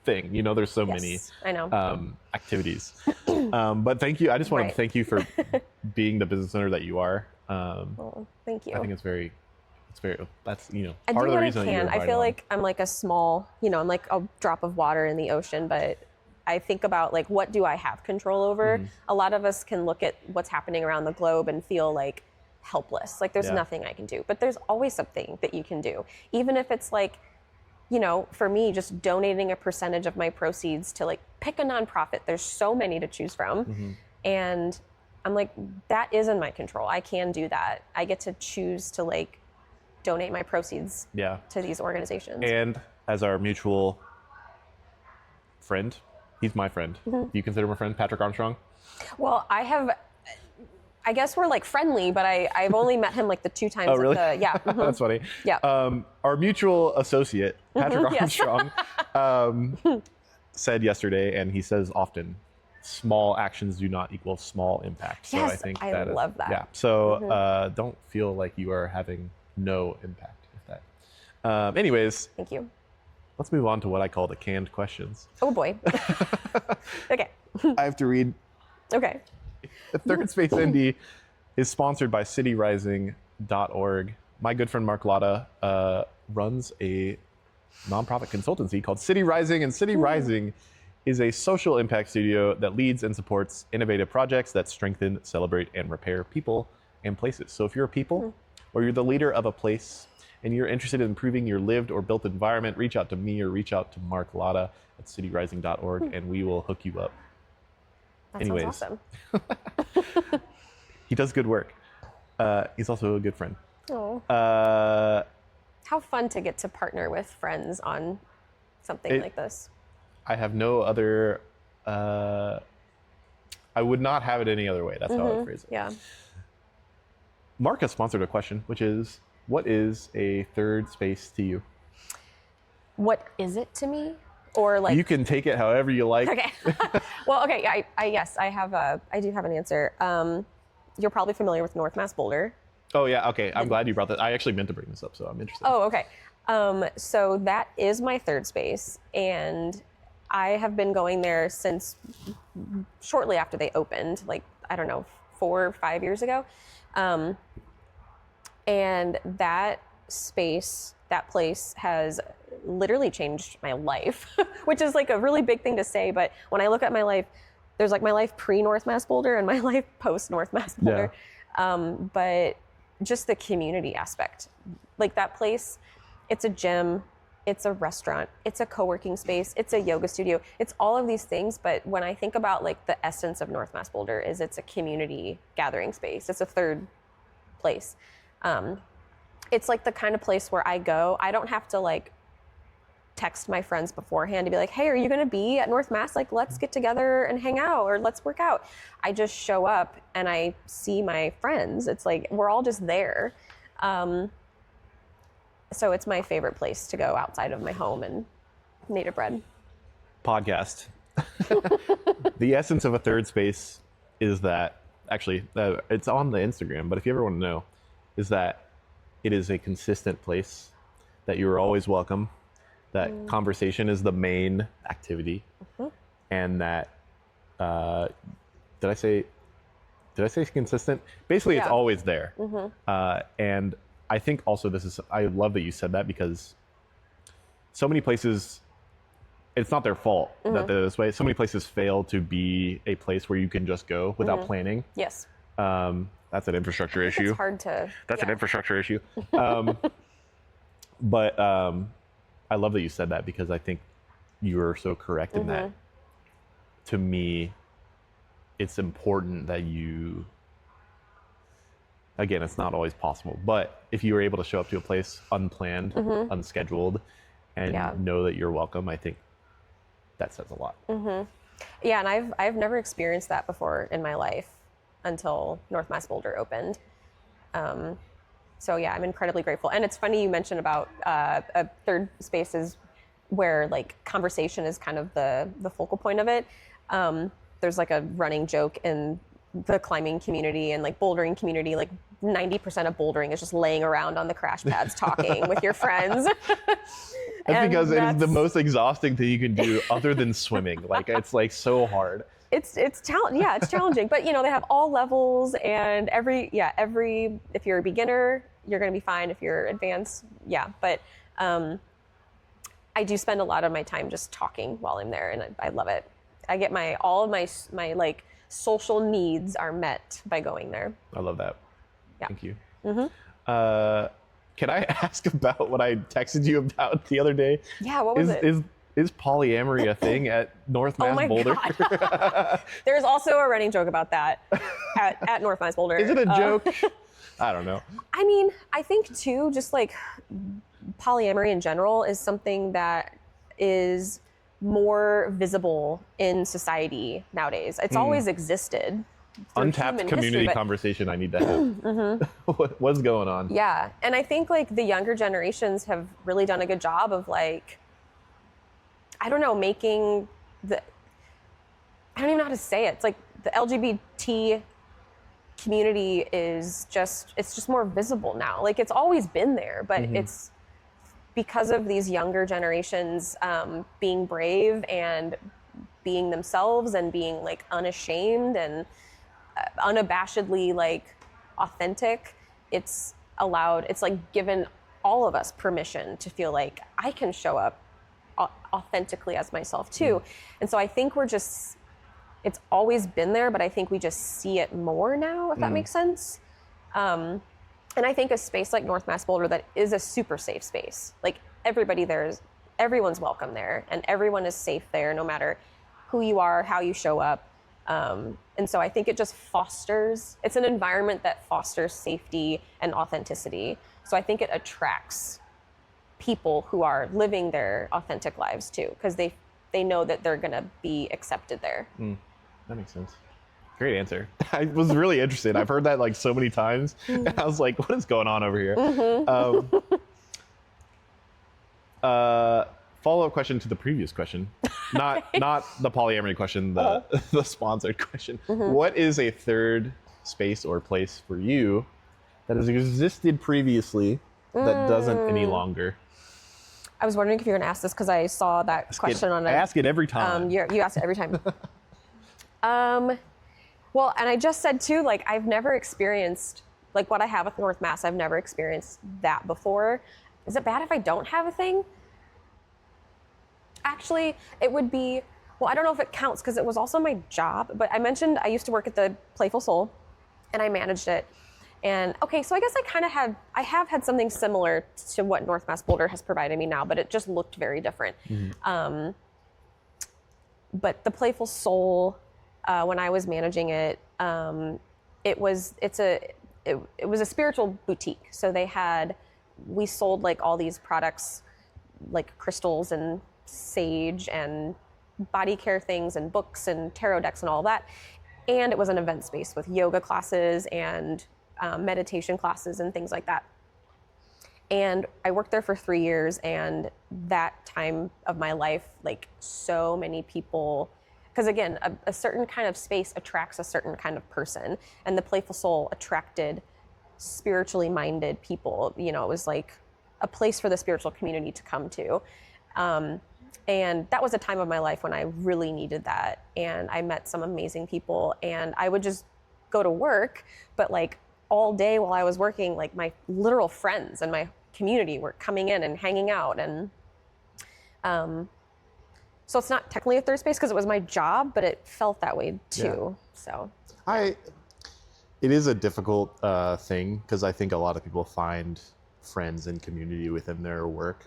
thing. You know, there's so many activities. But thank you. I just wanted to thank you for being the business owner that you are. Well, thank you. I think it's very, that's, you know, I part do of the what reason I that can. you're I feel like I'm like a small, you know, I'm like a drop of water in the ocean, but I think about like, what do I have control over? A lot of us can look at what's happening around the globe and feel like helpless. Like there's nothing I can do, but there's always something that you can do. Even if it's like, you know, for me, just donating a percentage of my proceeds to like pick a nonprofit. There's so many to choose from. And I'm like, that is in my control. I can do that. I get to choose to like donate my proceeds to these organizations. And as our mutual friend, he's my friend. Do you consider him a friend, Patrick Armstrong? Well, I guess we're like friendly, but I've only met him like the 2 times. Oh, really? That's funny. Yeah. Our mutual associate, Patrick Armstrong, said yesterday, and he says often, small actions do not equal small impact. So yes, I think I love that. Yeah. So don't feel like you are having no impact with that. Anyways. Thank you. Let's move on to what I call the canned questions. Oh boy. Okay. I have to read. Okay. The Third Space Indy is sponsored by cityrising.org. My good friend Mark Latta runs a nonprofit consultancy called City Rising, and City Rising is a social impact studio that leads and supports innovative projects that strengthen, celebrate, and repair people and places. So if you're a people or you're the leader of a place and you're interested in improving your lived or built environment, reach out to me or reach out to Mark Latta at cityrising.org and we will hook you up. That sounds awesome. He does good work. He's also a good friend. Oh. How fun to get to partner with friends on something like this. I have no other, I would not have it any other way. That's how I would phrase it. Yeah. Mark has sponsored a question, which is, what is a third space to you? What is it to me? Or like, you can take it however you like. Okay. Well, okay. Yes, I do have an answer. You're probably familiar with North Mass Boulder. Oh yeah. Okay. I'm glad you brought that. I actually meant to bring this up, so I'm interested. Oh, okay. So that is my third space, and I have been going there since shortly after they opened, like, I don't know, 4 or 5 years ago. And that space, that place has literally changed my life, which is like a really big thing to say. But when I look at my life, there's like my life pre-North Mass Boulder and my life post-North Mass Boulder. But just the community aspect, like that place, it's a gym, it's a restaurant, it's a co-working space, it's a yoga studio, it's all of these things. But when I think about like the essence of North Mass Boulder is it's a community gathering space. It's a third place. It's like the kind of place where I go, I don't have to like text my friends beforehand to be like, hey, are you going to be at North Mass? Like, let's get together and hang out or let's work out. I just show up and I see my friends. It's like, we're all just there. So it's my favorite place to go outside of my home and native bread. Podcast. The essence of a third space is that, actually, it's on the Instagram, but if you ever want to know, is that it is a consistent place, that you are always welcome, that conversation is the main activity, and that, did I say consistent? Basically, it's always there. And I think also I love that you said that, because so many places, it's not their fault that they're this way. So many places fail to be a place where you can just go without planning. Yes. That's an infrastructure issue. It's hard to. That's an infrastructure issue. But I love that you said that, because I think you're so correct in that. To me, it's important that you, again, it's not always possible, but if you were able to show up to a place unplanned, unscheduled, and know that you're welcome, I think that says a lot. Yeah, and I've never experienced that before in my life until North Mass Boulder opened. So yeah, I'm incredibly grateful. And it's funny you mentioned about Third Spaces, where like conversation is kind of the focal point of it. There's like a running joke in the climbing community and like bouldering community, like 90% of bouldering is just laying around on the crash pads talking with your friends. That's because it's the most exhausting thing you can do other than swimming. Like, it's like so hard. It's challenging, but you know, they have all levels, and if you're a beginner, you're going to be fine. If you're advanced, but I do spend a lot of my time just talking while I'm there, and I love it. I get all of my like social needs are met by going there. I love that. Yeah. Thank you. Can I ask about what I texted you about the other day? Yeah, what was it? Is polyamory a thing at North Mass Boulder? God. There's also a running joke about that at North Mass Boulder. Is it a joke? I don't know. I mean, I think too, just like polyamory in general is something that is more visible in society nowadays. It's always existed. Untapped community conversation I need to have. What's going on? Yeah, and I think like the younger generations have really done a good job of like, I don't know, making I don't even know how to say it. It's like the LGBT community it's just more visible now. Like, it's always been there, but it's because of these younger generations being brave and being themselves and being like unashamed and unabashedly like authentic. It's like given all of us permission to feel like I can show up authentically as myself too. And so I think it's always been there, but I think we just see it more now, if that makes sense. And I think a space like North Mass Boulder that is a super safe space, like everyone's welcome there and everyone is safe there no matter who you are, how you show up. And so I think it just it's an environment that fosters safety and authenticity. So I think it attracts people who are living their authentic lives too, because they know that they're gonna be accepted there. That makes sense. Great answer. I was really interested. I've heard that like so many times. And I was like, what is going on over here? Follow-up question to the previous question. Not the polyamory question, the sponsored question. What is a third space or place for you that has existed previously that doesn't any longer? I was wondering if you were going to ask this because I saw that question on it. I ask it every time. You ask it every time. Well, and I just said too, like, I've never experienced, like what I have with North Mass, I've never experienced that before. Is it bad if I don't have a thing? Actually, it would be, well, I don't know if it counts because it was also my job, but I mentioned I used to work at the Playful Soul and I managed it. And okay, so I guess I have had something similar to what North Mass Boulder has provided me now, but it just looked very different. But the Playful Soul, when I was managing it, it was a spiritual boutique. So we sold like all these products, like crystals and sage and body care things and books and tarot decks and all that. And it was an event space with yoga classes and meditation classes and things like that. And I worked there for 3 years, and that time of my life, like so many people, because again, a certain kind of space attracts a certain kind of person, and the Playful Soul attracted spiritually minded people. You know, it was like a place for the spiritual community to come to. And that was a time of my life when I really needed that. And I met some amazing people, and I would just go to work, but like all day while I was working, like my literal friends and my community were coming in and hanging out. And so it's not technically a third space because it was my job, but it felt that way too. So it is a difficult thing because I think a lot of people find friends and community within their work,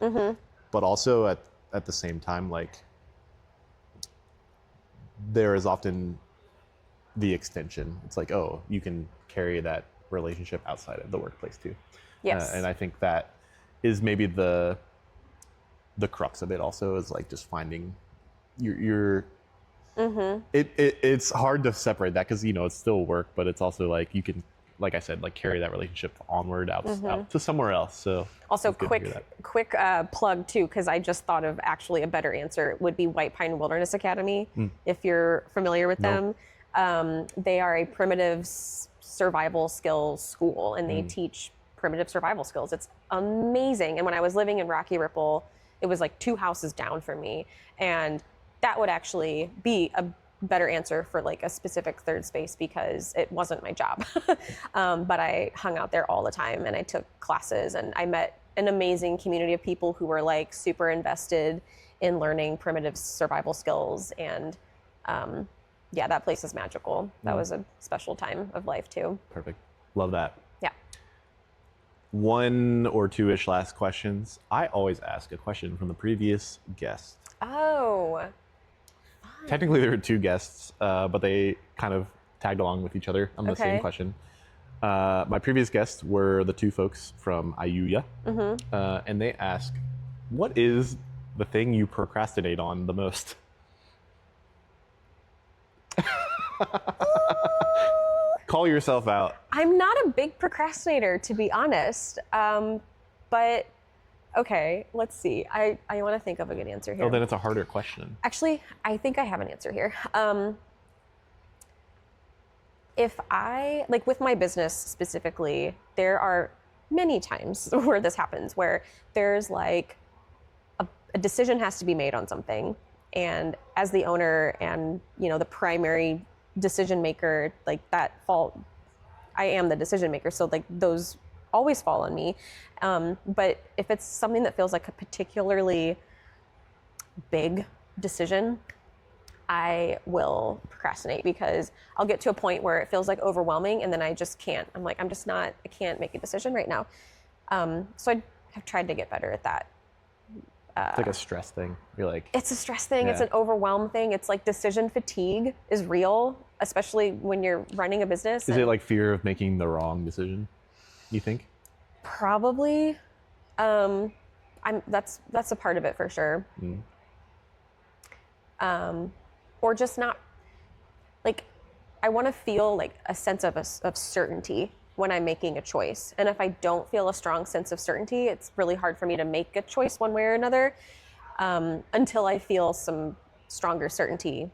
but also at the same time, like there is often the extension. It's like, oh, you can carry that relationship outside of the workplace too. Yes. And I think that is maybe the crux of it also, is like just finding your it's hard to separate that because, you know, it's still work, but it's also like you can, like I said, like carry that relationship onward out to somewhere else. So also quick plug too, because I just thought of actually a better answer would be White Pine Wilderness Academy. If you're familiar with them, they are a primitive survival skills school, and they teach primitive survival skills. It's amazing. And when I was living in Rocky Ripple, it was like 2 houses down from me, and that would actually be a better answer for like a specific third space because it wasn't my job. But I hung out there all the time and I took classes, and I met an amazing community of people who were like super invested in learning primitive survival skills. And yeah, that place is magical. That was a special time of life too. Perfect. Love that. Yeah. 1 or 2-ish last questions. I always ask a question from the previous guest. Oh. Technically, there were 2 guests, but they kind of tagged along with each other on the same question. My previous guests were the 2 folks from Ayuya, and they ask, what is the thing you procrastinate on the most? Call yourself out. I'm not a big procrastinator, to be honest. But okay, let's see. I want to think of a good answer here. Oh, then it's a harder question. Actually, I think I have an answer here. If I, like with my business specifically, there are many times where this happens, where there's like a decision has to be made on something. And as the owner and, you know, the primary decision maker, like that I am the decision maker. So like those always fall on me. But if it's something that feels like a particularly big decision, I will procrastinate because I'll get to a point where it feels like overwhelming and then I just can't. I'm like, I can't make a decision right now. So I have tried to get better at that. It's like a stress thing. You're like, it's a stress thing. Yeah. It's an overwhelm thing. It's like decision fatigue is real, especially when you're running a business. Is it like fear of making the wrong decision, you think? Probably. That's a part of it for sure. Or just not, like, I want to feel like a sense of certainty when I'm making a choice. And if I don't feel a strong sense of certainty, it's really hard for me to make a choice one way or another, until I feel some stronger certainty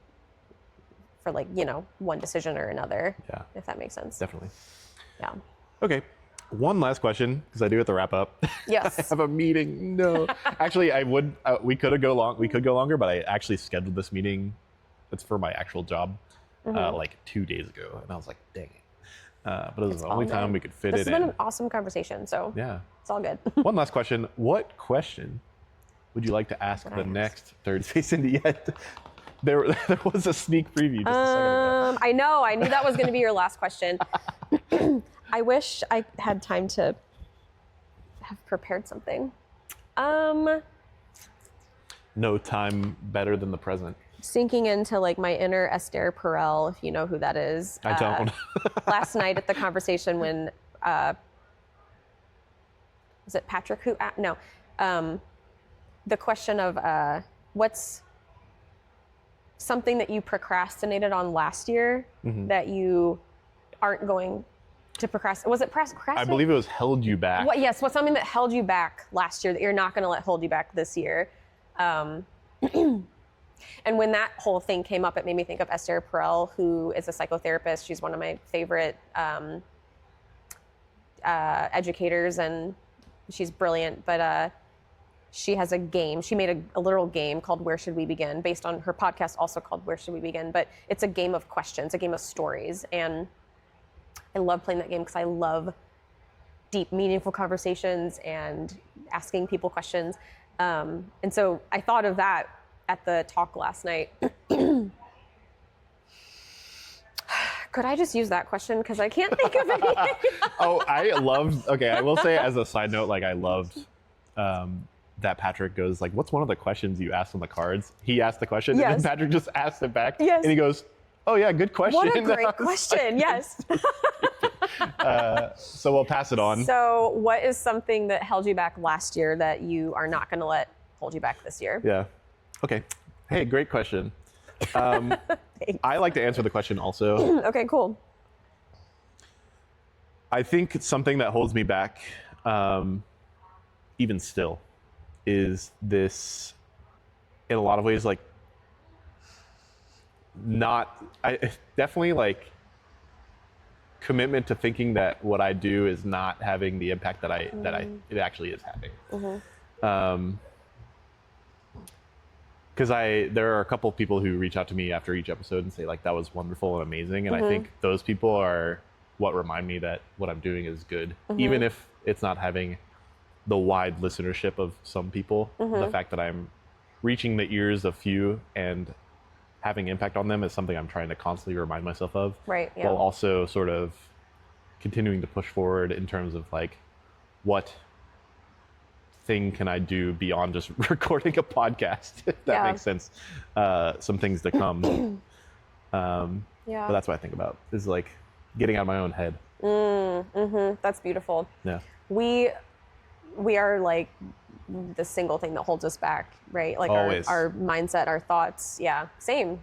for, like, you know, one decision or another. Yeah. If that makes sense. Definitely. Yeah. Okay. One last question, because I do have to wrap up. Yes. I have a meeting. No. Actually, we could go longer, but I actually scheduled this meeting. It's for my actual job, like 2 days ago. And I was like, dang it. But it was the only time we could fit it in. This has been an awesome conversation, so yeah, it's all good. One last question. What question would you like to ask the next Third Space Indy yet? There was a sneak preview just a second ago. I know. I knew that was going to be your last question. I wish I had time to have prepared something. No time better than the present. Sinking into like my inner Esther Perel, if you know who that is. I don't. Last night at the conversation when, was it Patrick who, no, the question of what's something that you procrastinated on last year that you aren't going to procrastinate. Was it procrastinate? I believe it was held you back. Yes, what's something that held you back last year that you're not going to let hold you back this year? And when that whole thing came up, it made me think of Esther Perel, who is a psychotherapist. She's one of my favorite educators, and she's brilliant. But she has a game. She made a literal game called Where Should We Begin, based on her podcast also called Where Should We Begin. But it's a game of questions, a game of stories. And I love playing that game because I love deep, meaningful conversations and asking people questions. And so I thought of that at the talk last night. Could I just use that question? Because I can't think of anything. I will say as a side note, like I loved that Patrick goes like, what's one of the questions you asked on the cards? He asked the question Yes. and then Patrick just asked it back. Yes. And he goes, oh yeah, good question. What a great question. Yes. So we'll pass it on. So what is something that held you back last year that you are not going to let hold you back this year? Yeah. Okay. Hey, great question. I like to answer the question also. Okay, cool. I think something that holds me back, even still, is this, in a lot of ways, like, definitely like commitment to thinking that what I do is not having the impact that it actually is having. Because there are a couple of people who reach out to me after each episode and say like that was wonderful and amazing, and I think those people are what remind me that what I'm doing is good, even if it's not having the wide listenership of some people. The fact that I'm reaching the ears of few and having impact on them is something I'm trying to constantly remind myself of. Right. Yeah. While also sort of continuing to push forward in terms of like what thing can I do beyond just recording a podcast, if that makes sense. Some things to come. But that's what I think about, is like getting out of my own head. That's beautiful. Yeah. We are like the single thing that holds us back, right? Like Always. our mindset, our thoughts. Yeah, same.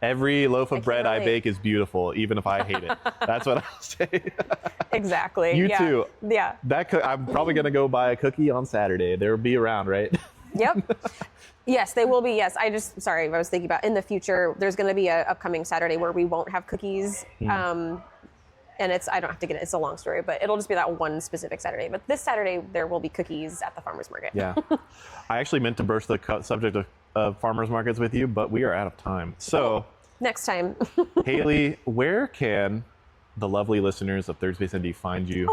Every loaf of can't bread I relate. bake is beautiful, even if I hate it. That's what I'll say. Exactly. You yeah. too. Yeah. I'm probably gonna go buy a cookie on Saturday. They'll be around, right? Yep. Yes, they will be. Yes. I was thinking about in the future, there's going to be a upcoming Saturday where we won't have cookies. And I don't have to get it. It's a long story, but it'll just be that one specific Saturday. But this Saturday, there will be cookies at the farmer's market. Yeah. I actually meant to burst the subject of farmers markets with you, but we are out of time. So next time. Hayley, where can the lovely listeners of Third Space Indy find you?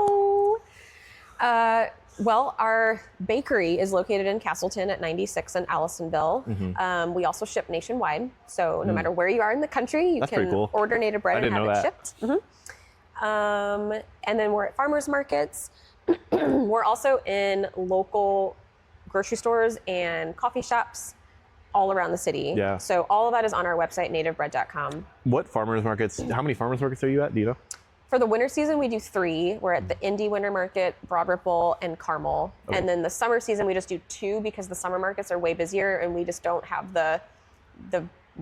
Well, our bakery is located in Castleton at 96 in Allisonville. We also ship nationwide. So no matter where you are in the country, you That's can pretty cool. order native bread I and didn't have know it that. shipped. And then we're at farmers markets. We're also in local grocery stores and coffee shops all around the city. Yeah. So all of that is on our website, nativebread.com. What farmers markets? How many farmers markets are you at? Do you know? For the winter season, we do 3. We're at the Indy Winter Market, Broad Ripple, and Carmel. Okay. And then the summer season, we just do 2 because the summer markets are way busier and we just don't have the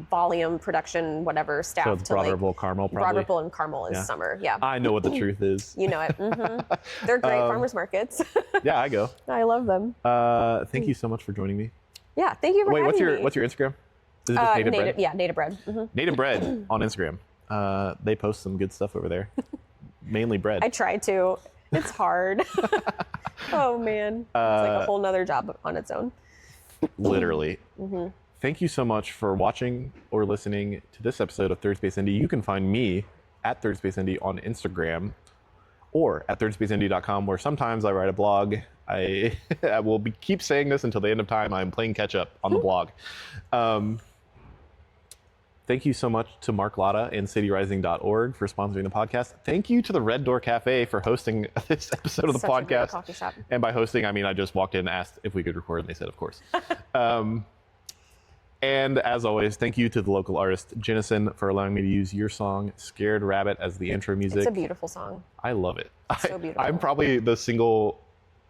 volume production, whatever, staff So it's to Broad like. Ripple, Carmel, probably. Broad Ripple and Carmel is Yeah. summer. Yeah. I know what the truth is. You know it. They're great farmers markets. Yeah, I go. I love them. Thank you so much for joining me. Yeah. Thank you for Wait, having me. what's your Instagram? Is it just Native Bread? Yeah, native bread. Native Bread on Instagram. They post some good stuff over there. Mainly bread. I try to. It's hard. Oh man, it's like a whole nother job on its own. Literally. Thank you so much for watching or listening to this episode of Third Space Indy. You can find me at Third Space Indy on Instagram or at thirdspaceindy.com, where sometimes I write a blog. I will keep saying this until the end of time. I'm playing catch up on the blog. Thank you so much to Mark Latta and cityrising.org for sponsoring the podcast. Thank you to the Red Door Cafe for hosting this episode of the Such a great podcast. coffee shop. And by hosting, I mean I just walked in and asked if we could record, and they said, of course. And as always, thank you to the local artist, Jennison, for allowing me to use your song, Scared Rabbit, as the intro music. It's a beautiful song. I love it. So beautiful. I'm probably the single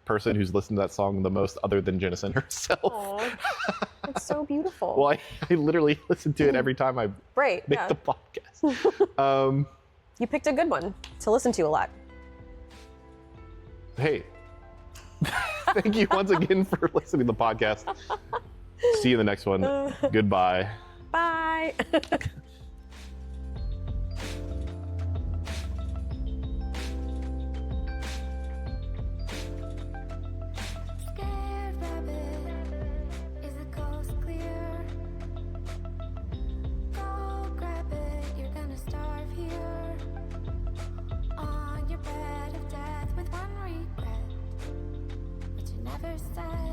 person who's listened to that song the most, other than Jennison herself. Aww, it's so beautiful. Well, I literally listen to it every time I Right. make Yeah. the podcast. You picked a good one to listen to a lot. Hey, thank you once again for listening to the podcast. See you in the next one. Goodbye. Bye. Scared rabbit, is the coast clear? Go grab it, you're gonna starve here. other side.